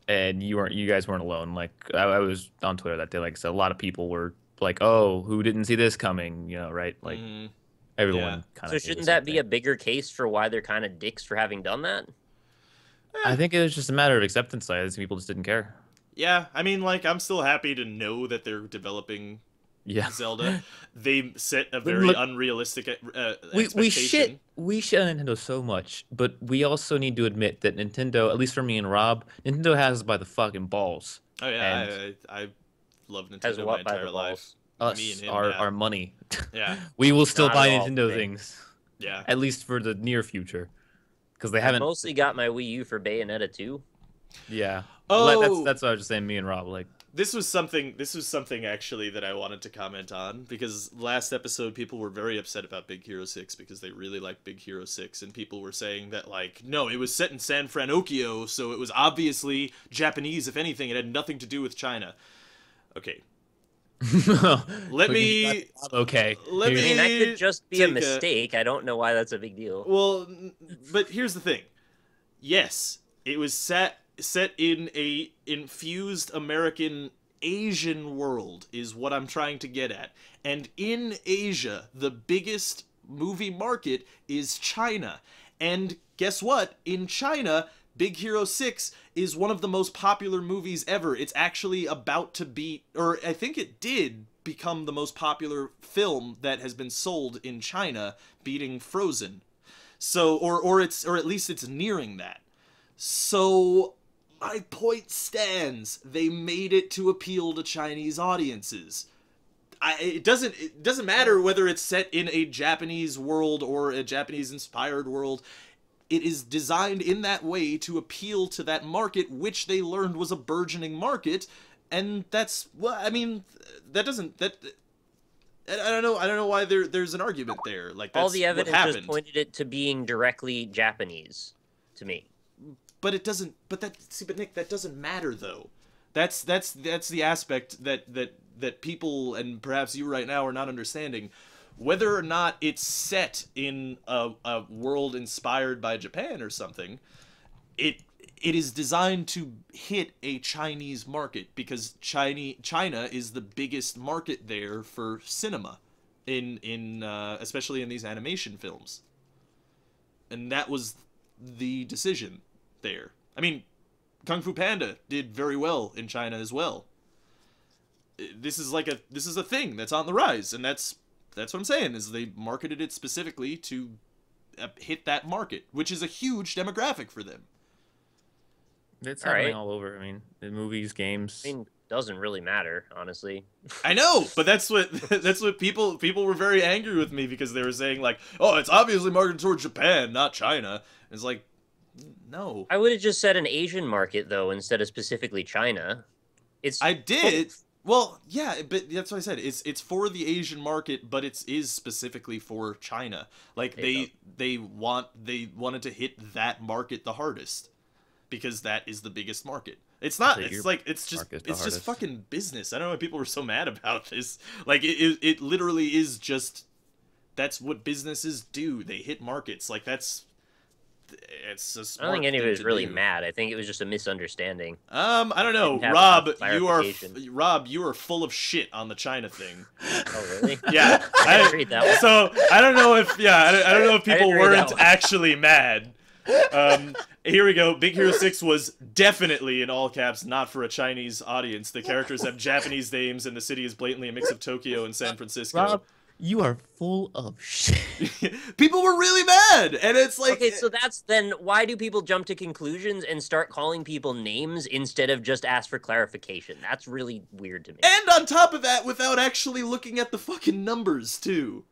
B: and you guys weren't alone. Like I was on Twitter that day. Like so a lot of people were like, "Oh, who didn't see this coming?" You know, right? Like everyone kind of.
C: So shouldn't that be a bigger case for why they're kind of dicks for having done that?
B: I think it was just a matter of acceptance. Like people just didn't care.
A: Yeah, I mean, like I'm still happy to know that they're developing. Zelda. They set a very unrealistic expectation.
B: We shit on Nintendo so much, but we also need to admit that Nintendo, at least for me and Rob, Nintendo has us by the fucking balls.
A: Oh yeah, I love Nintendo my entire life.
B: Us,
A: me and him,
B: our money.
A: Yeah,
B: we will still buy Nintendo things.
A: Yeah,
B: at least for the near future, because they haven't.
C: Mostly got my Wii U for Bayonetta 2.
B: Yeah. Oh, that's what I was just saying. Me and Rob like.
A: This was something actually that I wanted to comment on, because last episode people were very upset about Big Hero 6 because they really liked Big Hero 6, and people were saying that, like, no, it was set in San Francisco, so it was obviously Japanese. If anything, it had nothing to do with China. Okay. Let me...
B: Okay.
C: I mean, that could just be a mistake. I don't know why that's a big deal.
A: Well, but here's the thing. Yes, it was set in a infused American Asian world is what I'm trying to get at. And in Asia, the biggest movie market is China. And guess what? In China, Big Hero 6 is one of the most popular movies ever. It's actually about to beat, or I think it did become the most popular film that has been sold in China, beating Frozen. So, or at least it's nearing that. So my point stands. They made it to appeal to Chinese audiences. It doesn't matter whether it's set in a Japanese world or a Japanese-inspired world. It is designed in that way to appeal to that market, which they learned was a burgeoning market, and that's well. I mean, I don't know why there's an argument there. Like that's
C: all the evidence
A: what
C: just pointed it to being directly Japanese, to me.
A: But it doesn't. But Nick, that doesn't matter though. That's the aspect that people and perhaps you right now are not understanding. Whether or not it's set in a world inspired by Japan or something, it is designed to hit a Chinese market because China is the biggest market there for cinema, especially in these animation films. And that was the decision there. I mean, Kung Fu Panda did very well in China as well. This is a thing that's on the rise, and that's what I'm saying, is they marketed it specifically to hit that market, which is a huge demographic for them.
B: It's happening all over. I mean, in movies, games.
C: I mean, doesn't really matter, honestly.
A: I know, but that's what people were very angry with me, because they were saying like, oh, it's obviously marketed towards Japan, not China. It's like, no.
C: I would have just said an Asian market though, instead of specifically China.
A: I did. Well, yeah, but that's what I said. It's for the Asian market, but it is specifically for China. Like they wanted to hit that market the hardest, because that is the biggest market. It's not. It's just fucking business. I don't know why people were so mad about this. Like it literally is just. That's what businesses do. They hit markets. Like it's a smart
C: I don't think any of it was really
A: do.
C: mad. I think it was just a misunderstanding.
A: I don't know, Rob. You are full of shit on the China thing.
C: Oh really?
A: Yeah,
C: I didn't read that one.
A: So I don't know if I don't know if people weren't actually mad. Here we go. Big Hero 6 was definitely, in all caps, not for a Chinese audience. The characters have Japanese names, and the city is blatantly a mix of Tokyo and San Francisco.
B: Rob, you are full of shit.
A: People were really mad, and it's like...
C: Okay, so then why do people jump to conclusions and start calling people names instead of just ask for clarification? That's really weird to me.
A: And on top of that, without actually looking at the fucking numbers, too.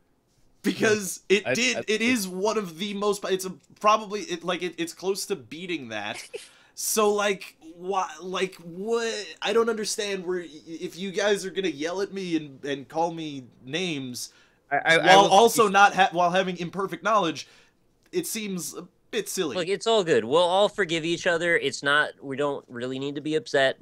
A: Because it is one of the most... It's probably... It's close to beating that. So, like... Why, like, what? I don't understand where, if you guys are gonna yell at me and call me names, while having imperfect knowledge, it seems a bit silly.
C: Look, it's all good. We'll all forgive each other. It's not, we don't really need to be upset.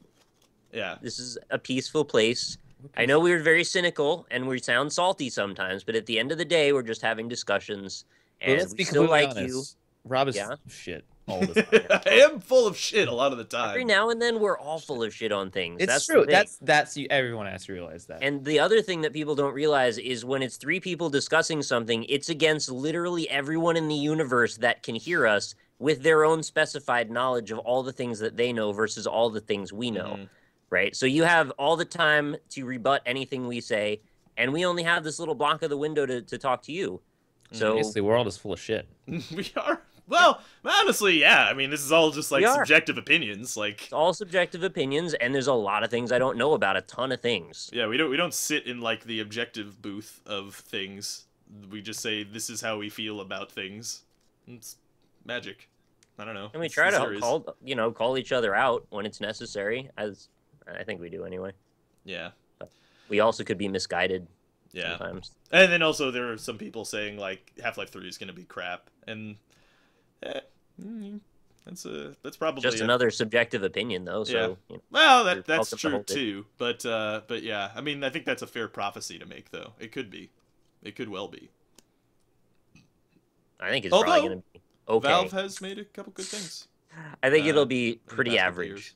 A: Yeah.
C: This is a peaceful place. I know we're very cynical and we sound salty sometimes, but at the end of the day, we're just having discussions. And we still like you.
B: Rob is shit. All the time.
A: I am full of shit a lot of the time.
C: Every now and then, we're all full of shit on things.
B: It's true. That's you. Everyone has to realize that.
C: And the other thing that people don't realize is when it's three people discussing something, it's against literally everyone in the universe that can hear us with their own specified knowledge of all the things that they know versus all the things we know, right? So you have all the time to rebut anything we say, and we only have this little block of the window to talk to you. So
B: basically, we're all just full of shit.
A: We are. Well, honestly, yeah. I mean, this is all just like subjective opinions. Like
C: it's all subjective opinions, and there's a lot of things I don't know about. A ton of things.
A: Yeah, we don't sit in like the objective booth of things. We just say this is how we feel about things. It's magic. I don't know.
C: And we try to call each other out when it's necessary, as I think we do anyway.
A: Yeah.
C: But we also could be misguided.
A: Yeah.
C: Sometimes.
A: And then also there are some people saying like Half-Life 3 is going to be crap, and that's probably
C: just another subjective opinion, though. So,
A: yeah.
C: You know,
A: well, that's true too. But yeah, I mean, I think that's a fair prophecy to make, though. It could be, it could well be.
C: I think it's probably going to be okay.
A: Valve has made a couple good things.
C: I think it'll be pretty average.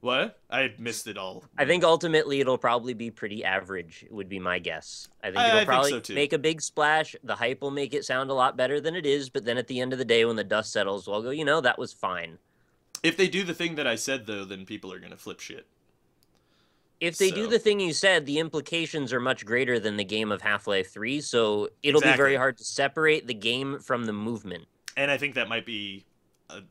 A: What? I missed it all.
C: I think ultimately it'll probably be pretty average, would be my guess. I think it'll probably make a big splash. The hype will make it sound a lot better than it is, but then at the end of the day, when the dust settles, we'll go, that was fine.
A: If they do the thing that I said, though, then people are going to flip shit.
C: If they do the thing you said, the implications are much greater than the game of Half-Life 3, so it'll be very hard to separate the game from the movement.
A: And I think that might be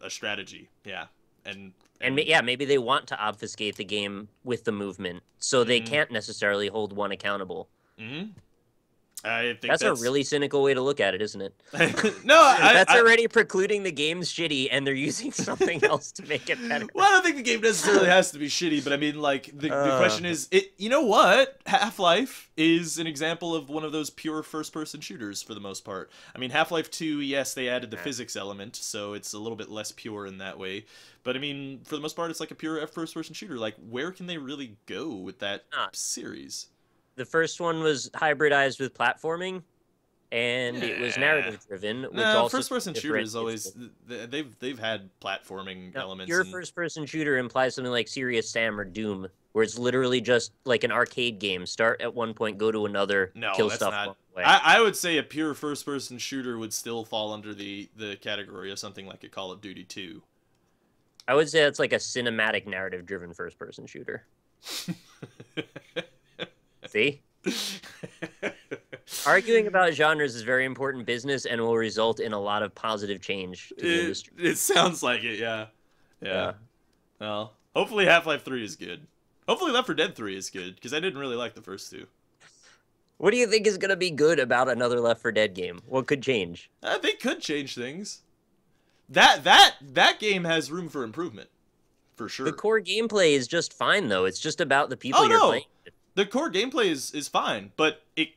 A: a strategy, yeah. And
C: yeah, maybe they want to obfuscate the game with the movement, so they can't necessarily hold one accountable. I think that's a really cynical way to look at it, isn't it?
A: No,
C: that's already precluding the game's shitty, and they're using something else to make it better.
A: Well, I don't think the game necessarily has to be shitty, but I mean, like, the question is, you know what? Half-Life is an example of one of those pure first-person shooters for the most part. I mean, Half-Life 2, yes, they added the physics element, so it's a little bit less pure in that way. But I mean, for the most part, it's like a pure first-person shooter. Like, where can they really go with that series?
C: The first one was hybridized with platforming, and it was narrative-driven.
A: No, first-person shooters always they've had platforming elements.
C: Your first-person shooter implies something like Serious Sam or Doom, where it's literally just like an arcade game. Start at one point, go to another, kill stuff. way.
A: I would say a pure first-person shooter would still fall under the category of something like a Call of Duty 2.
C: I would say it's like a cinematic narrative-driven first-person shooter. See? Arguing about genres is very important business and will result in a lot of positive change to the industry.
A: It sounds like it, yeah. Well, hopefully Half-Life 3 is good. Hopefully Left 4 Dead 3 is good, because I didn't really like the first two.
C: What do you think is going to be good about another Left 4 Dead game? What could change?
A: They could change things. That game has room for improvement, for sure.
C: The core gameplay is just fine, though. It's just about the people you're playing with.
A: The core gameplay is fine, but it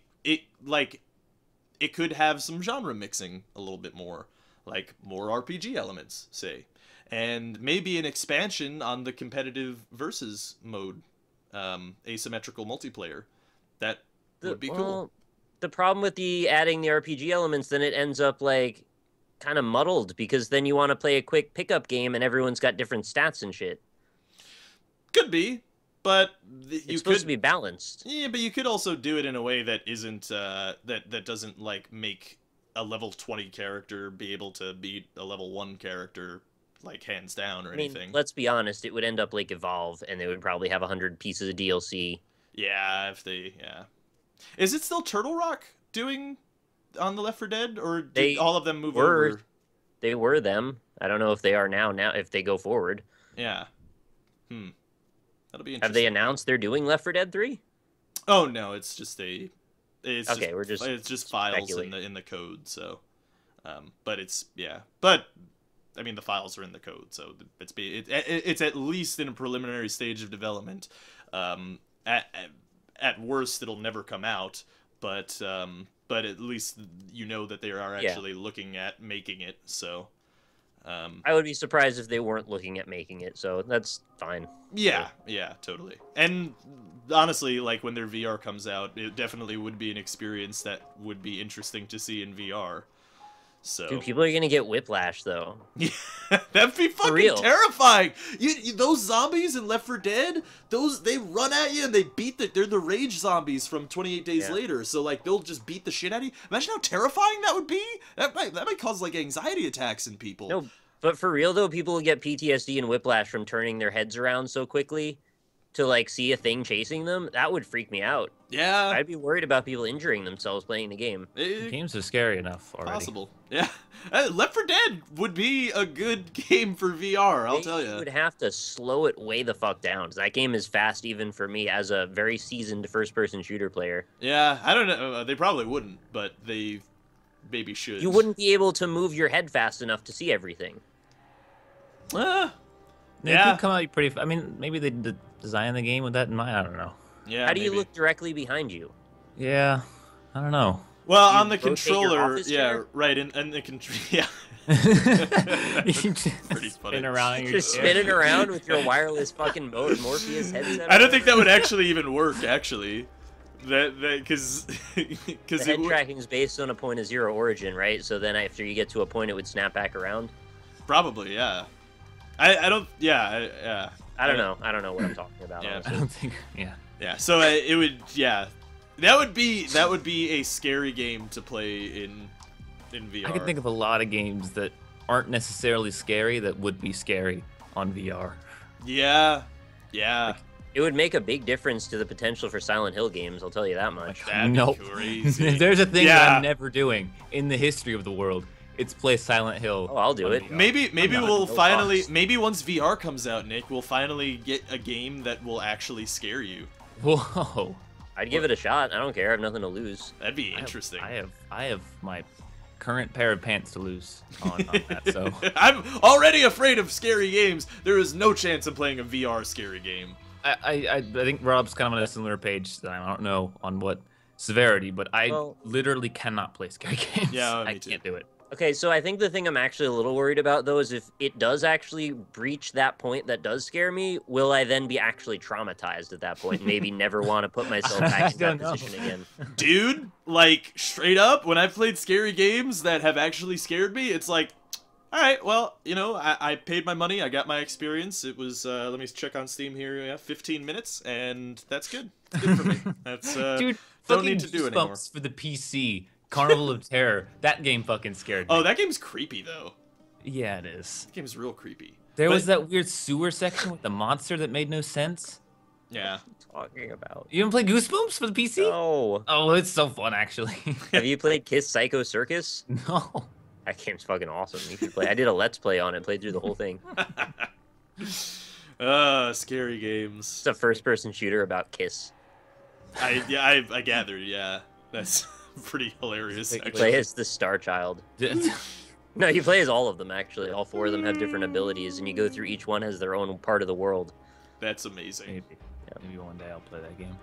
A: could have some genre mixing a little bit more, like more RPG elements, say, and maybe an expansion on the competitive versus mode, asymmetrical multiplayer. That would be cool.
C: The problem with adding the RPG elements, then it ends up like kind of muddled, because then you want to play a quick pickup game and everyone's got different stats and shit.
A: Could be. But
C: it's supposed to be balanced.
A: Yeah, but you could also do it in a way that isn't that doesn't like make a level 20 character be able to beat a level 1 character like hands down or anything.
C: Let's be honest, it would end up like Evolve, and they would probably have 100 pieces of DLC.
A: Yeah, Is it still Turtle Rock doing on the Left 4 Dead, or did all of them move over?
C: They were them. I don't know if they are now if they go forward.
A: Yeah. That'll be interesting.
C: Have they announced they're doing Left 4 Dead 3?
A: Oh no, it's just it's just files in the code. So, but I mean the files are in the code, so it's at least in a preliminary stage of development. At worst, it'll never come out, but at least you know that they are actually looking at making it. So.
C: I would be surprised if they weren't looking at making it, so that's fine.
A: Yeah, totally. And honestly, like when their VR comes out, it definitely would be an experience that would be interesting to see in VR. So,
C: dude, people are gonna get whiplash though.
A: Yeah, that'd be fucking terrifying. Those zombies in Left 4 Dead, they run at you and they're the rage zombies from 28 Days Later. So like they'll just beat the shit out of you. Imagine how terrifying that would be. That might cause like anxiety attacks in people.
C: No, but for real though, people will get PTSD and whiplash from turning their heads around so quickly to like see a thing chasing them. That would freak me out. Yeah, I'd be worried about people injuring themselves playing the game.
B: Games are scary enough already.
A: Possible. Yeah, Left 4 Dead would be a good game for VR. I'll tell you.
C: You would have to slow it way the fuck down. That game is fast even for me as a very seasoned first-person shooter player.
A: Yeah, I don't know. They probably wouldn't, but they maybe should.
C: You wouldn't be able to move your head fast enough to see everything.
B: They could come out pretty. I mean, maybe they design the game with that in mind. I don't know.
A: Yeah.
C: How do you look directly behind you?
B: Yeah, I don't know.
A: Well, on the controller, right, and the control, pretty funny.
B: Spin around.
C: Just spinning around with your wireless fucking Morpheus headset.
A: I don't think that would actually even work. Actually, because
C: the head tracking is based on a point of zero origin, right? So then after you get to a point, it would snap back around.
A: Probably, yeah. I don't. Yeah.
C: I don't know. I don't know what I'm talking about.
B: Yeah, I don't think. Yeah.
A: Yeah. So it would. Yeah. That would be a scary game to play in VR.
B: I can think of a lot of games that aren't necessarily scary that would be scary on VR.
A: Yeah.
C: It would make a big difference to the potential for Silent Hill games, I'll tell you that much.
A: That'd be crazy.
B: There's a thing that I'm never doing in the history of the world. It's play Silent Hill.
C: Oh, I'll do it.
A: VR. Maybe we'll finally, maybe once VR comes out, Nick, we'll finally get a game that will actually scare you.
B: Whoa.
C: I'd give it a shot. I don't care. I have nothing to lose.
A: That'd be interesting.
B: I have my current pair of pants to lose on that, so.
A: I'm already afraid of scary games. There is no chance of playing a VR scary game.
B: I think Rob's kind of on a similar page. I don't know on what severity, but I literally cannot play scary games.
A: Yeah,
B: I can't do it.
C: Okay, so I think the thing I'm actually a little worried about, though, is if it does actually breach that point that does scare me, will I then be actually traumatized at that point and maybe never want to put myself back in that position again?
A: Dude, like, straight up, when I've played scary games that have actually scared me, it's like, all right, well, you know, I paid my money, I got my experience. It was, let me check on Steam here, 15 minutes, and that's good. It's good for me. That's,
B: Dude,
A: Don't need to do it anymore.
B: For the PC, Carnival of Terror. That game fucking scared me.
A: Oh, that game's creepy though.
B: Yeah, it is.
A: That game's real creepy.
B: There was that weird sewer section with the monster that made no sense.
A: Yeah.
C: What are you talking about?
B: You haven't played Goosebumps for the PC?
C: No.
B: Oh, it's so fun, actually.
C: Have you played Kiss Psycho Circus?
B: No.
C: That game's fucking awesome. You should play. I did a Let's Play on it. Played through the whole thing.
A: Scary games.
C: It's a first-person shooter about Kiss.
A: I gathered. Yeah, that's pretty hilarious.
C: You play as the Star Child. No, you play as all of them, actually. All 4 of them have different abilities, and you go through each one has their own part of the world.
A: That's amazing.
B: Maybe one day I'll play that game.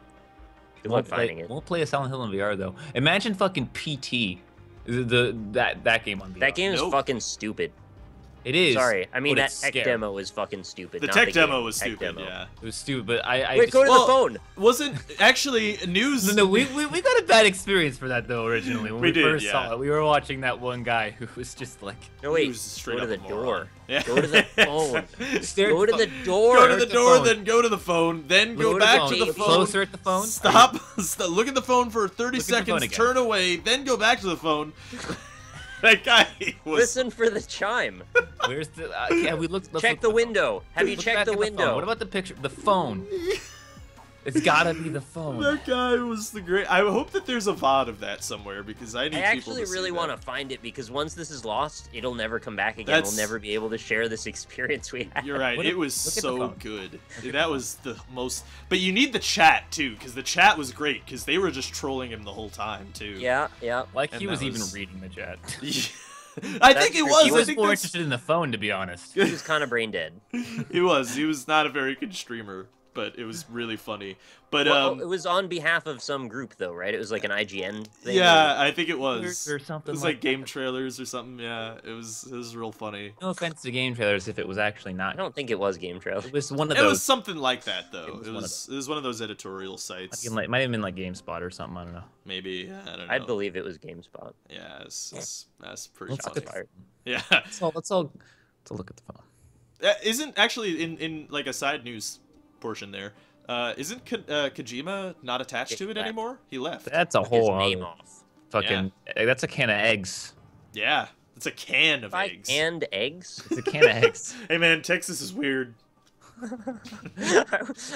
C: Good luck finding it.
B: Won't play a Silent Hill in VR, though. Imagine fucking PT. That game on VR.
C: That game is fucking stupid.
B: It is.
C: Sorry, I mean that tech demo is fucking stupid.
A: The tech demo was stupid. Yeah,
B: it was stupid. But I
C: wait, go to the phone.
A: Wasn't actually news.
B: No, we got a bad experience for that though. Originally, when we first saw it, we were watching that one guy who was just like,
C: no wait, go to the door. Yeah. Go to the phone. Go to the door.
A: Go to the door, then go to the phone, then go back to the phone.
B: Closer at the phone.
A: Stop. Look at the phone for 30 seconds. Turn away, then go back to the phone. That guy was...
C: Listen for the chime.
B: Where's the... yeah, we looked...
C: Check the window. Have you checked the window?
B: What about the picture? The phone. It's gotta be the phone.
A: That guy was the great... I hope that there's a VOD of that somewhere, because I need people to see that.
C: I actually really want to find it, because once this is lost, it'll never come back again. We'll never be able to share this experience we had.
A: You're right. It was so good. That was the most... But you need the chat, too, because the chat was great, because they were just trolling him the whole time, too.
C: Yeah, yeah.
B: Like he was even reading the chat.
A: I think it was.
B: He was more interested in the phone, to be honest.
C: He was kind of brain dead.
A: He was. He was not a very good streamer, but it was really funny. But
C: well, it was on behalf of some group, though, right? It was like an IGN thing.
A: Yeah, I think it was.
B: Or something.
A: It was like game trailers or something. Yeah, it was real funny.
B: No offense to game trailers if it was actually not.
C: I don't think it was game trailers.
B: It was one of those.
A: It was something like that, though. It was one of those editorial sites.
B: It might have been like GameSpot or something. I don't know.
A: Maybe. I don't know.
C: I'd believe it was GameSpot.
A: Yeah, that's pretty funny. Yeah.
B: Let's all look at the phone.
A: Isn't actually in like a side news portion there. Isn't Kojima not attached to it anymore? He left.
B: That's a whole
C: name off.
B: Fucking. Yeah. That's a can of eggs.
A: Yeah, it's a can of eggs.
C: Canned eggs.
B: It's a can of eggs.
A: Hey man, Texas is weird.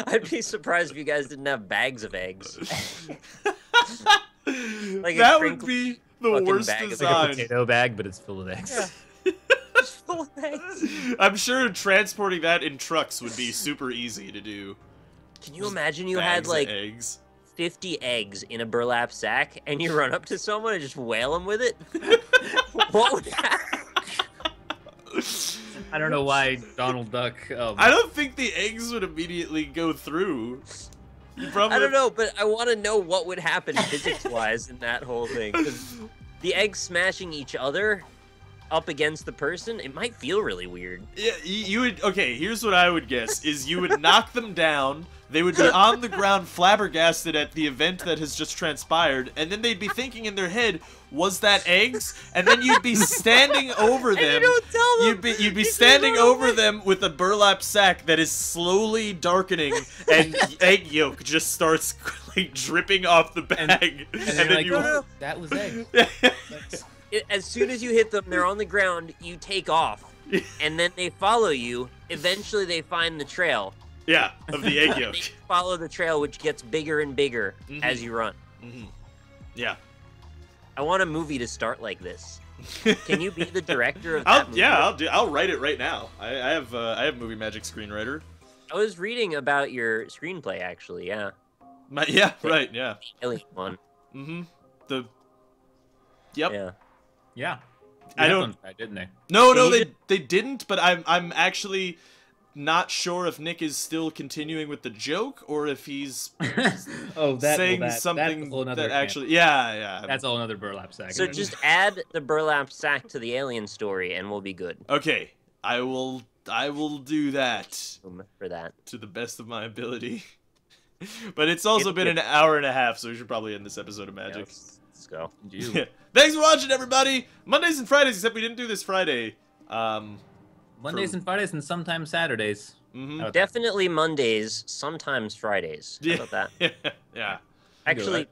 C: I'd be surprised if you guys didn't have bags of eggs.
A: Like that would be the worst design.
B: It's like a potato bag, but it's full of eggs.
C: Yeah. It's full of eggs.
A: I'm sure transporting that in trucks would be super easy to do.
C: Can you imagine you had like 50 eggs in a burlap sack and you run up to someone and just whale them with it? What would happen?
B: I don't know why Donald Duck...
A: I don't think the eggs would immediately go through.
C: I don't know, but I want to know what would happen physics-wise in that whole thing. 'Cause the eggs smashing each other up against the person, it might feel really weird.
A: Yeah, you would... Okay, here's what I would guess, is you would knock them down, they would be on the ground flabbergasted at the event that has just transpired, and then they'd be thinking in their head, was that eggs? And then you'd be standing over them.
C: And you don't tell them.
A: You'd be standing over them with a burlap sack that is slowly darkening, and egg yolk just starts like dripping off the bag.
B: And then like,
C: no.
B: That was egg.
C: As soon as you hit them, they're on the ground, you take off, and then they follow you. Eventually, they find the trail.
A: Yeah, of the egg yolk.
C: They follow the trail, which gets bigger and bigger as you run.
A: Yeah.
C: I want a movie to start like this. Can you be the director of that movie?
A: Yeah, I'll write it right now. I have Movie Magic screenwriter.
C: I was reading about your screenplay, actually. Yeah.
A: Yeah. Right. Yeah.
C: The alien one.
A: The. Yep.
C: Yeah.
B: Yeah.
A: I don't.
B: Didn't they?
A: No, they didn't. But I'm actually not sure if Nick is still continuing with the joke or if he's saying something that actually. Yeah.
B: That's all another burlap sack.
C: So just add the burlap sack to the alien story, and we'll be good.
A: Okay, I will do that.
C: For that.
A: To the best of my ability. But it's also been an hour and a half, so we should probably end this episode of Magic.
C: Let's go.
A: Thanks for watching, everybody! Mondays and Fridays, except we didn't do this Friday.
B: Mondays and Fridays and sometimes Saturdays.
C: Definitely Mondays, sometimes Fridays. How about that?
A: Yeah.
C: Actually,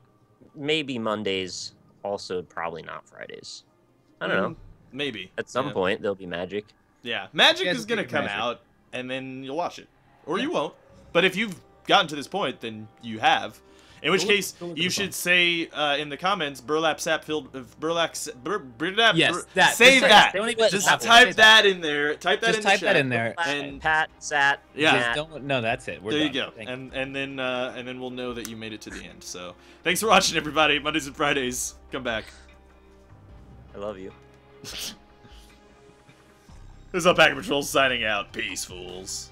C: maybe Mondays. Also, probably not Fridays. I don't know.
A: Maybe.
C: At some point, there'll be Magic.
A: Yeah. Magic is going to come out, and then you'll watch it. Or you won't. But if you've gotten to this point, then you have. In which case, you should say in the comments, burlap sap filled...
B: Yes, that.
A: Say that.
B: Just
A: type that in there. Type that in the chat.
B: Type that in there.
C: And Pat, Sat,
A: yeah.
B: No, that's it. We're
A: there
B: done.
A: You go. And then we'll know that you made it to the end. So, thanks for watching, everybody. Mondays and Fridays. Come back.
C: I love you.
A: This is Alpaca Patrol signing out. Peace, fools.